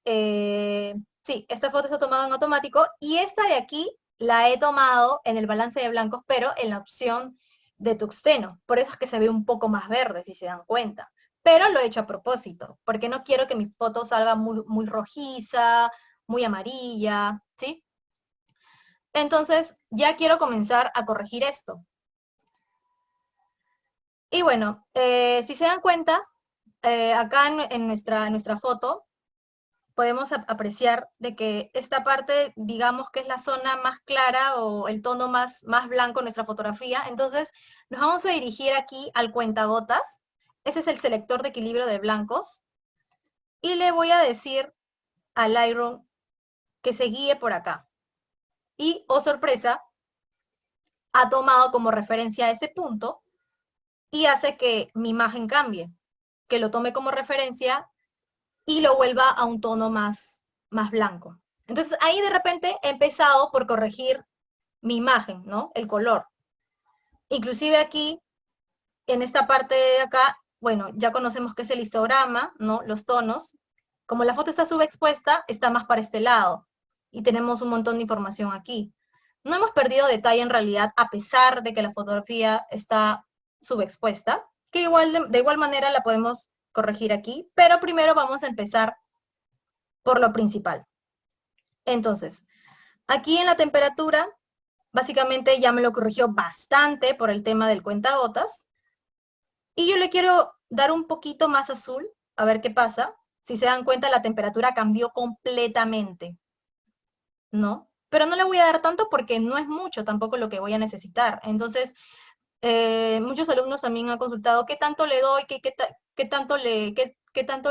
sí, esta foto está tomada en automático y esta de aquí la he tomado en el balance de blancos, pero en la opción de Tuxteno. Por eso es que se ve un poco más verde, si se dan cuenta. Pero lo he hecho a propósito, porque no quiero que mi foto salga muy rojiza, muy amarilla, ¿sí? Entonces, ya quiero comenzar a corregir esto. Y bueno, si se dan cuenta, acá en nuestra foto, podemos apreciar de que esta parte, digamos que es la zona más clara o el tono más blanco de nuestra fotografía. Entonces, nos vamos a dirigir aquí al cuentagotas. Este es el selector de equilibrio de blancos. Y le voy a decir al Lightroom que se guíe por acá. Y, oh sorpresa, ha tomado como referencia ese punto y hace que mi imagen cambie, que lo tome como referencia y lo vuelva a un tono más blanco. Entonces ahí de repente he empezado por corregir mi imagen, ¿no? El color. Inclusive aquí, en esta parte de acá, bueno, ya conocemos que es el histograma, ¿no? Los tonos. Como la foto está subexpuesta, está más para este lado. Y tenemos un montón de información aquí. No hemos perdido detalle en realidad, a pesar de que la fotografía está subexpuesta, que de igual manera la podemos corregir aquí, pero primero vamos a empezar por lo principal. Entonces, aquí en la temperatura, básicamente ya me lo corrigió bastante por el tema del cuentagotas. Y yo le quiero dar un poquito más azul, a ver qué pasa. Si se dan cuenta, la temperatura cambió completamente, ¿no? Pero no le voy a dar tanto porque no es mucho tampoco lo que voy a necesitar. Entonces, muchos alumnos también han consultado qué tanto le doy, qué tanto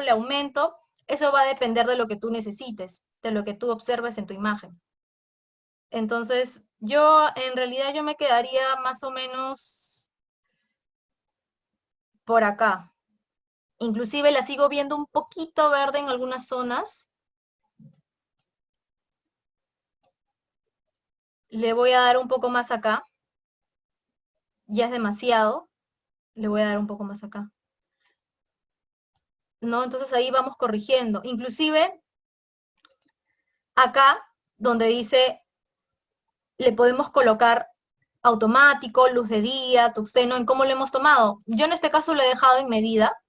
le aumento. Eso va a depender de lo que tú necesites, de lo que tú observes en tu imagen. Entonces, en realidad yo me quedaría más o menos por acá. Inclusive la sigo viendo un poquito verde en algunas zonas. Le voy a dar un poco más acá. Ya es demasiado. Le voy a dar un poco más acá. ¿No? Entonces ahí vamos corrigiendo. Inclusive, acá, donde dice, le podemos colocar automático, luz de día, tuxteno, en cómo lo hemos tomado. Yo en este caso lo he dejado en medida.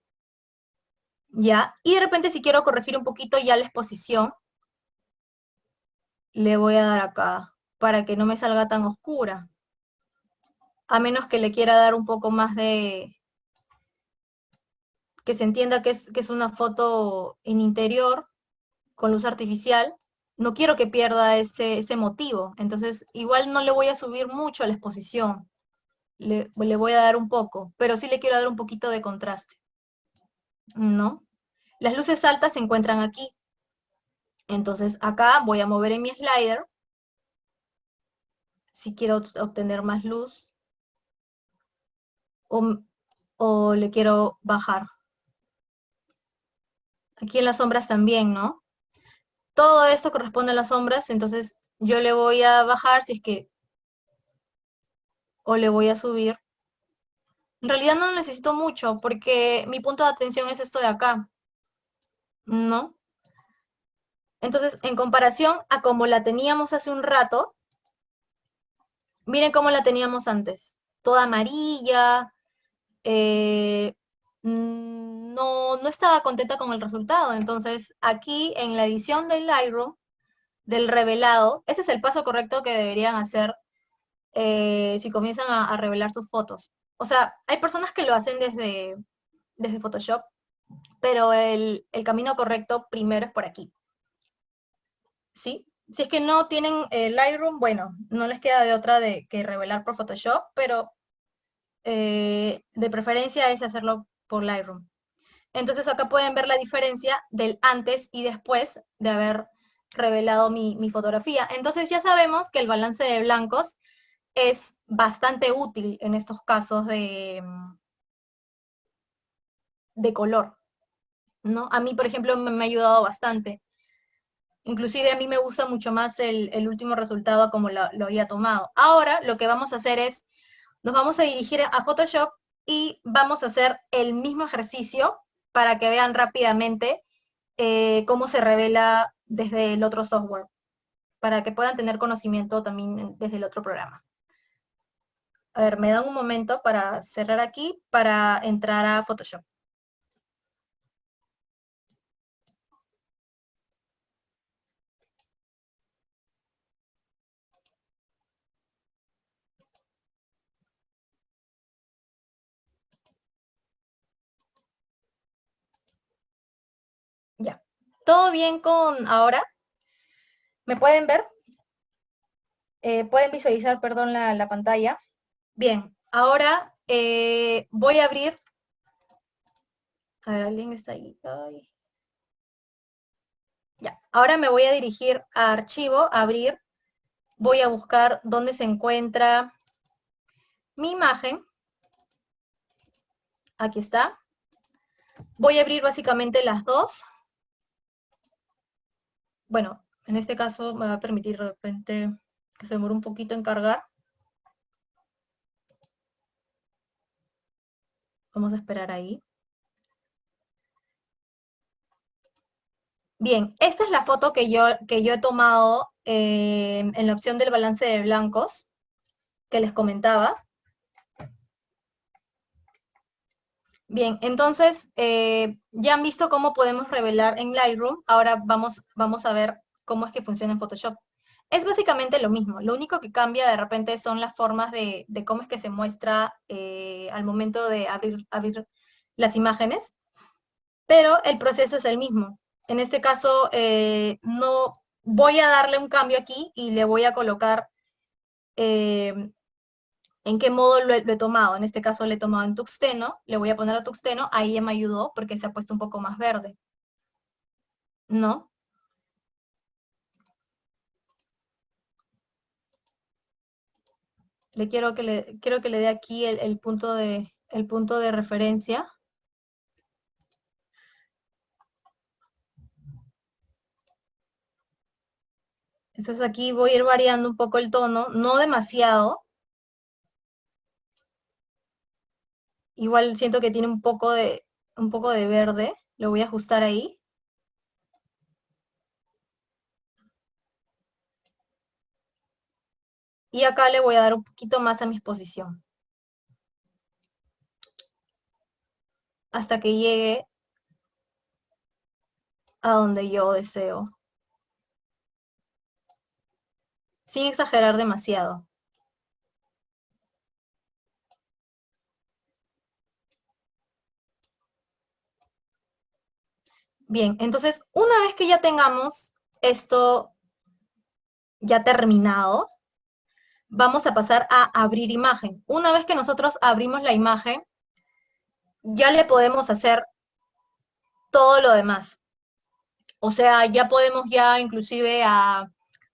¿Ya? Y de repente si quiero corregir un poquito ya la exposición, le voy a dar acá, para que no me salga tan oscura. A menos que le quiera dar un poco más de... que se entienda que es una foto en interior, con luz artificial. No quiero que pierda ese motivo. Entonces, igual no le voy a subir mucho a la exposición. Le voy a dar un poco, pero sí le quiero dar un poquito de contraste, ¿no? Las luces altas se encuentran aquí. Entonces acá voy a mover en mi slider. Si quiero obtener más luz. O le quiero bajar. Aquí en las sombras también, ¿no? Todo esto corresponde a las sombras, entonces yo le voy a bajar si es que, o le voy a subir. En realidad no necesito mucho, porque mi punto de atención es esto de acá, ¿no? Entonces, en comparación a como la teníamos hace un rato, miren cómo la teníamos antes. Toda amarilla, no estaba contenta con el resultado. Entonces, aquí en la edición del Lightroom, del revelado, este es el paso correcto que deberían hacer si comienzan a revelar sus fotos. O sea, hay personas que lo hacen desde Photoshop, pero el camino correcto primero es por aquí. ¿Sí? Si es que no tienen Lightroom, bueno, no les queda de otra que revelar por Photoshop, pero de preferencia es hacerlo por Lightroom. Entonces acá pueden ver la diferencia del antes y después de haber revelado mi fotografía. Entonces ya sabemos que el balance de blancos es bastante útil en estos casos de color, ¿no? A mí, por ejemplo, me ha ayudado bastante. Inclusive a mí me gusta mucho más el último resultado como lo había tomado. Ahora lo que vamos a hacer es, nos vamos a dirigir a Photoshop y vamos a hacer el mismo ejercicio para que vean rápidamente cómo se revela desde el otro software, para que puedan tener conocimiento también desde el otro programa. A ver, me dan un momento para cerrar aquí, para entrar a Photoshop. Ya. ¿Todo bien con ahora? ¿Me pueden ver? ¿Pueden visualizar, perdón, la pantalla? Bien, ahora voy a abrir. A ver, ¿alguien está ahí? Ay. Ya, ahora me voy a dirigir a archivo, abrir. Voy a buscar dónde se encuentra mi imagen. Aquí está. Voy a abrir básicamente las dos. Bueno, en este caso me va a permitir de repente que se demore un poquito en cargar. Vamos a esperar ahí. Bien, esta es la foto que yo he tomado en la opción del balance de blancos que les comentaba. Bien, entonces ya han visto cómo podemos revelar en Lightroom. Ahora vamos a ver cómo es que funciona en Photoshop. Es básicamente lo mismo. Lo único que cambia de repente son las formas de cómo es que se muestra al momento de abrir las imágenes, pero el proceso es el mismo. En este caso, no voy a darle un cambio aquí y le voy a colocar en qué modo lo he tomado. En este caso le he tomado en tuxteno, le voy a poner a tuxteno, ahí ya me ayudó porque se ha puesto un poco más verde. ¿No? Quiero que le dé aquí el punto de referencia. Entonces aquí voy a ir variando un poco el tono, no demasiado. Igual siento que tiene un poco de verde, lo voy a ajustar ahí. Y acá le voy a dar un poquito más a mi exposición. Hasta que llegue a donde yo deseo. Sin exagerar demasiado. Bien, entonces una vez que ya tengamos esto ya terminado, vamos a pasar a abrir imagen. Una vez que nosotros abrimos la imagen, ya le podemos hacer todo lo demás. O sea, ya podemos ya inclusive a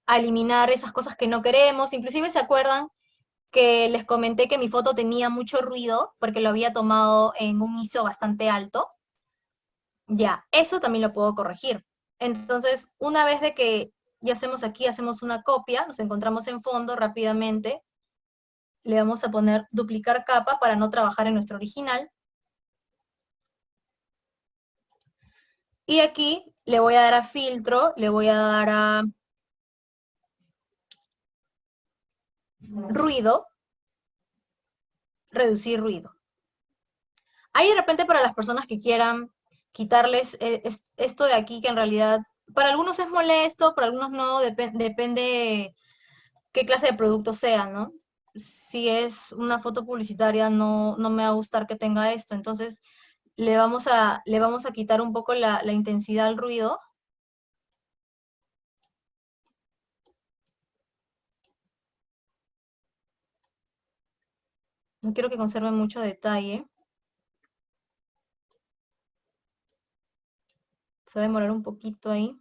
eliminar esas cosas que no queremos. Inclusive se acuerdan que les comenté que mi foto tenía mucho ruido porque lo había tomado en un ISO bastante alto. Ya, eso también lo puedo corregir. Entonces, una vez de que ya hacemos aquí, hacemos una copia, nos encontramos en fondo rápidamente, le vamos a poner duplicar capa para no trabajar en nuestro original. Y aquí le voy a dar a filtro, le voy a dar a ruido, reducir ruido. Ahí de repente para las personas que quieran quitarles esto de aquí, que en realidad para algunos es molesto, para algunos no, depende qué clase de producto sea, ¿no? Si es una foto publicitaria, no me va a gustar que tenga esto. Entonces, le vamos a quitar un poco la intensidad al ruido. No quiero que conserve mucho detalle. Se va a demorar un poquito ahí.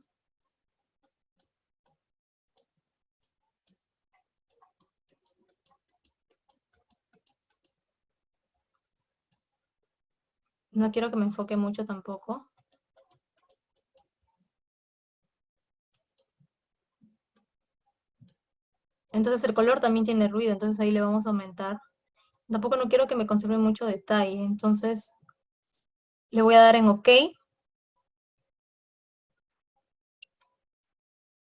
No quiero que me enfoque mucho tampoco. Entonces el color también tiene ruido, entonces ahí le vamos a aumentar. Tampoco no quiero que me conserve mucho detalle, entonces le voy a dar en OK.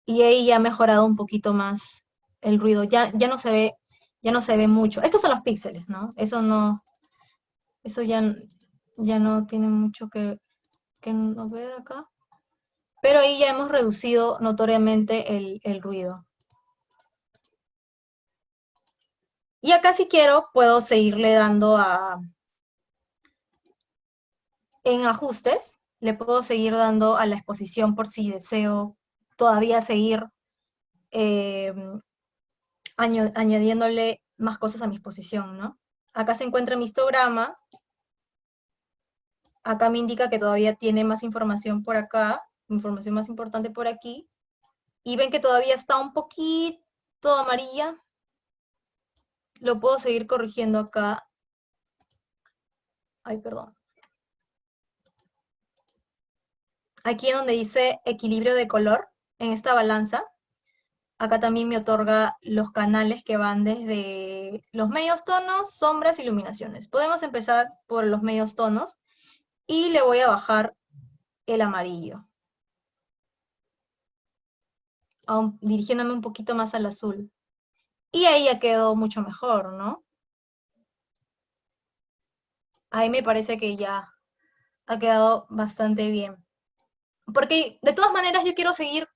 Y ahí ya ha mejorado un poquito más el ruido. Ya no se ve mucho. Estos son los píxeles, ¿no? Eso ya no tiene mucho que no ver acá. Pero ahí ya hemos reducido notoriamente el ruido. Y acá si quiero puedo seguirle dando en ajustes, le puedo seguir dando a la exposición por si deseo todavía seguir eh, añadiéndole más cosas a mi exposición, ¿no? Acá se encuentra mi histograma. Acá me indica que todavía tiene más información por acá, información más importante por aquí. Y ven que todavía está un poquito amarilla. Lo puedo seguir corrigiendo acá. Ay, perdón. Aquí en donde dice equilibrio de color, en esta balanza, acá también me otorga los canales que van desde los medios tonos, sombras, iluminaciones. Podemos empezar por los medios tonos y le voy a bajar el amarillo, dirigiéndome un poquito más al azul. Y ahí ya quedó mucho mejor, ¿no? Ahí me parece que ya ha quedado bastante bien. Porque de todas maneras yo quiero seguir,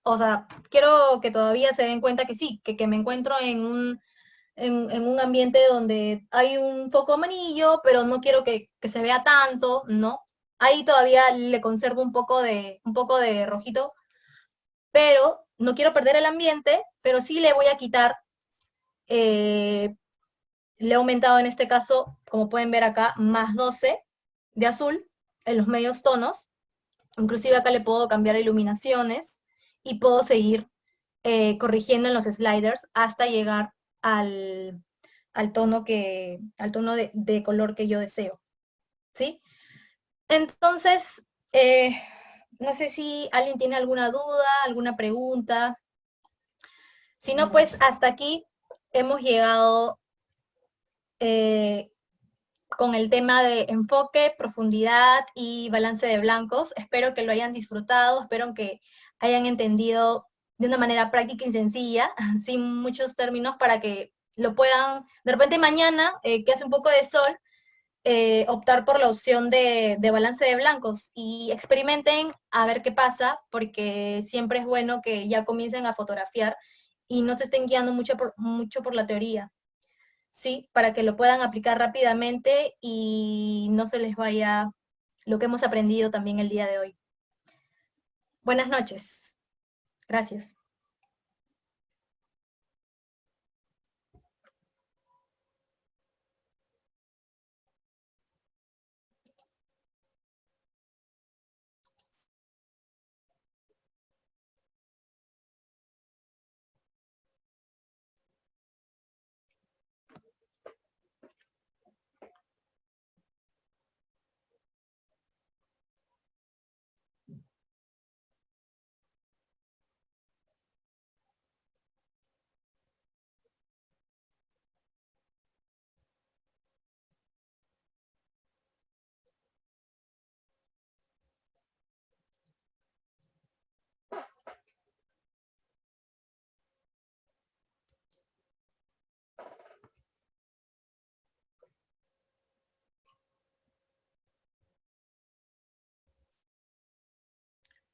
o sea, quiero que todavía se den cuenta que sí, que me encuentro en un ambiente donde hay un foco amarillo, pero no quiero que se vea tanto, ¿no? Ahí todavía le conservo un poco de rojito, pero no quiero perder el ambiente, pero sí le voy a quitar, le he aumentado en este caso, como pueden ver acá, más 12 de azul en los medios tonos. Inclusive acá le puedo cambiar iluminaciones y puedo seguir corrigiendo en los sliders hasta llegar al tono de color que yo deseo, ¿sí? Entonces, no sé si alguien tiene alguna duda, alguna pregunta. Si no, pues hasta aquí hemos llegado con el tema de enfoque, profundidad y balance de blancos. Espero que lo hayan disfrutado, espero que hayan entendido de una manera práctica y sencilla, sin muchos términos, para que lo puedan, de repente mañana, que hace un poco de sol, optar por la opción de balance de blancos y experimenten a ver qué pasa, porque siempre es bueno que ya comiencen a fotografiar y no se estén guiando mucho por la teoría, ¿sí? Para que lo puedan aplicar rápidamente y no se les vaya lo que hemos aprendido también el día de hoy. Buenas noches. Gracias.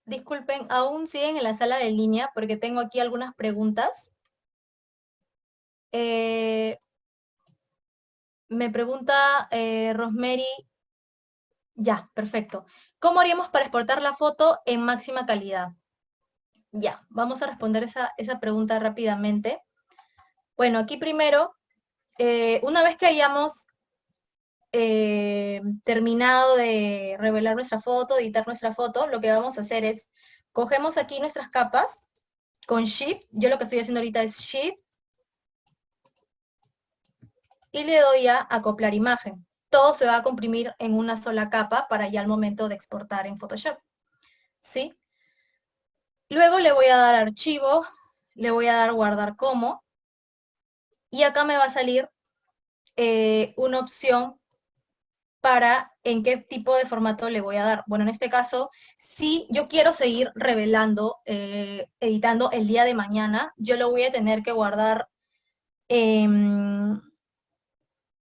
Disculpen, aún siguen en la sala de línea porque tengo aquí algunas preguntas. Me pregunta Rosemary, ya, perfecto. ¿Cómo haríamos para exportar la foto en máxima calidad? Ya, vamos a responder esa pregunta rápidamente. Bueno, aquí primero, una vez que hayamos terminado de revelar nuestra foto, editar nuestra foto, lo que vamos a hacer es, cogemos aquí nuestras capas con Shift, yo lo que estoy haciendo ahorita es Shift, y le doy a acoplar imagen. Todo se va a comprimir en una sola capa para ya al momento de exportar en Photoshop, ¿sí? Luego le voy a dar archivo, le voy a dar guardar como, y acá me va a salir una opción para en qué tipo de formato le voy a dar. Bueno, en este caso, si yo quiero seguir revelando, editando el día de mañana, yo lo voy a tener que guardar en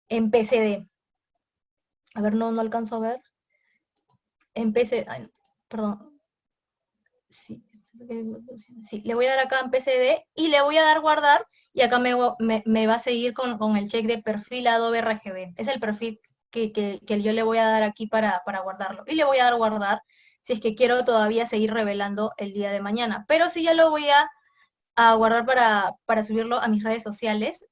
PSD. A ver, no alcanzo a ver. En PSD, ay, perdón. Sí, sí, le voy a dar acá en PSD y le voy a dar guardar y acá me va a seguir con el check de perfil Adobe RGB. Es el perfil que yo le voy a dar aquí para guardarlo. Y le voy a dar guardar si es que quiero todavía seguir revelando el día de mañana. Pero si ya lo voy a guardar para subirlo a mis redes sociales,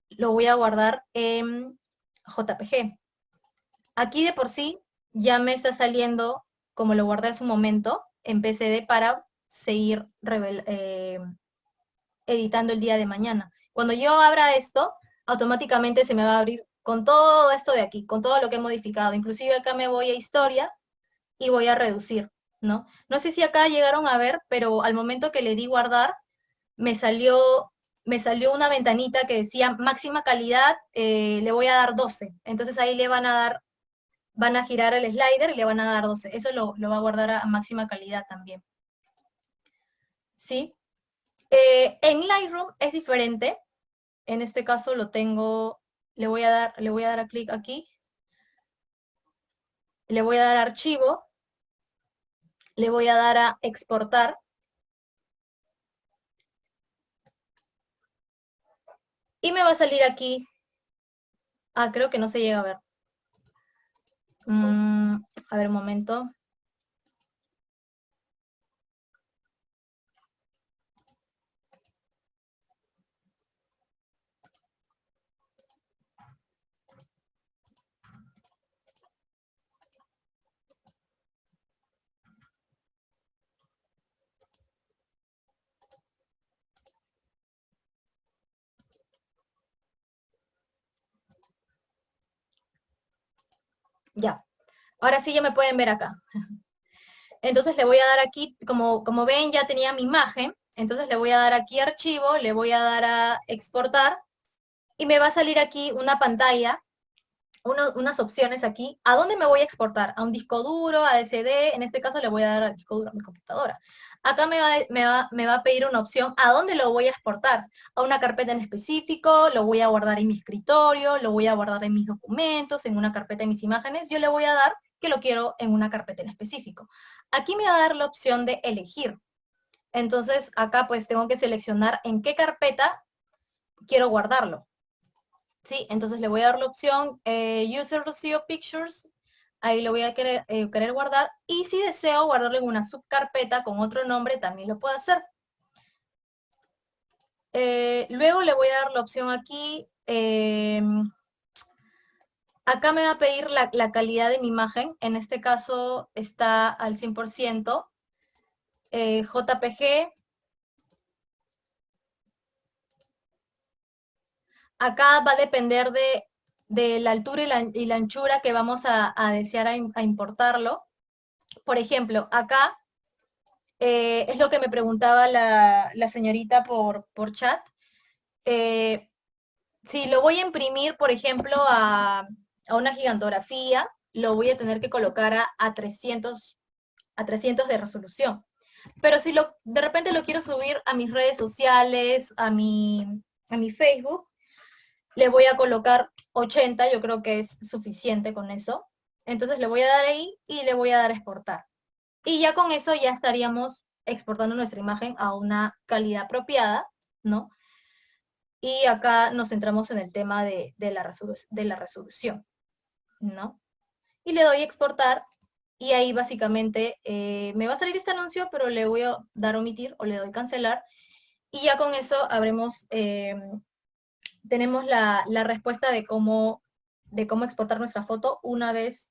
lo voy a guardar en JPG. Aquí de por sí ya me está saliendo, como lo guardé hace un momento, en PSD para seguir editando el día de mañana. Cuando yo abra esto, automáticamente se me va a abrir con todo esto de aquí, con todo lo que he modificado. Inclusive acá me voy a historia y voy a reducir, ¿no? No sé si acá llegaron a ver, pero al momento que le di guardar, me salió una ventanita que decía máxima calidad, le voy a dar 12. Entonces ahí le van a girar el slider y le van a dar 12. Eso lo va a guardar a máxima calidad también. ¿Sí? En Lightroom es diferente. En este caso lo tengo, le voy a dar a clic aquí. Le voy a dar archivo. Le voy a dar a exportar. Y me va a salir aquí. Ah, creo que no se llega a ver. A ver, un momento. Ya. Ahora sí ya me pueden ver acá. Entonces le voy a dar aquí, como ven, ya tenía mi imagen. Entonces le voy a dar aquí archivo, le voy a dar a exportar. Y me va a salir aquí una pantalla, unas opciones aquí. ¿A dónde me voy a exportar? ¿A un disco duro, a SD? En este caso le voy a dar al disco duro a mi computadora. Acá me va a pedir una opción, ¿a dónde lo voy a exportar? A una carpeta en específico, lo voy a guardar en mi escritorio, lo voy a guardar en mis documentos, en una carpeta de mis imágenes. Yo le voy a dar que lo quiero en una carpeta en específico. Aquí me va a dar la opción de elegir. Entonces acá pues tengo que seleccionar en qué carpeta quiero guardarlo. Sí, entonces le voy a dar la opción User Rocío Pictures, ahí lo voy a querer guardar, y si deseo guardarlo en una subcarpeta con otro nombre, también lo puedo hacer. Luego le voy a dar la opción aquí, acá me va a pedir la calidad de mi imagen, en este caso está al 100%, JPG. Acá va a depender de la altura y la anchura que vamos a desear a importarlo. Por ejemplo, acá es lo que me preguntaba la señorita por chat. Si lo voy a imprimir, por ejemplo, a una gigantografía, lo voy a tener que colocar a 300 de resolución. Pero si de repente lo quiero subir a mis redes sociales, a mi Facebook, le voy a colocar 80, yo creo que es suficiente con eso. Entonces le voy a dar ahí y le voy a dar a exportar. Y ya con eso ya estaríamos exportando nuestra imagen a una calidad apropiada, ¿no? Y acá nos centramos en el tema de la resolución, ¿no? Y le doy exportar, y ahí básicamente me va a salir este anuncio, pero le voy a dar omitir o le doy cancelar, y ya con eso tenemos la respuesta de cómo exportar nuestra foto una vez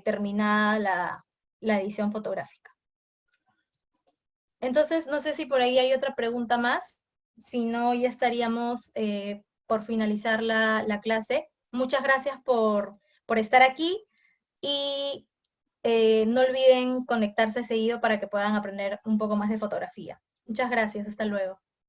terminada la edición fotográfica. Entonces, no sé si por ahí hay otra pregunta más. Si no, ya estaríamos por finalizar la clase. Muchas gracias por estar aquí, y no olviden conectarse seguido para que puedan aprender un poco más de fotografía. Muchas gracias, hasta luego.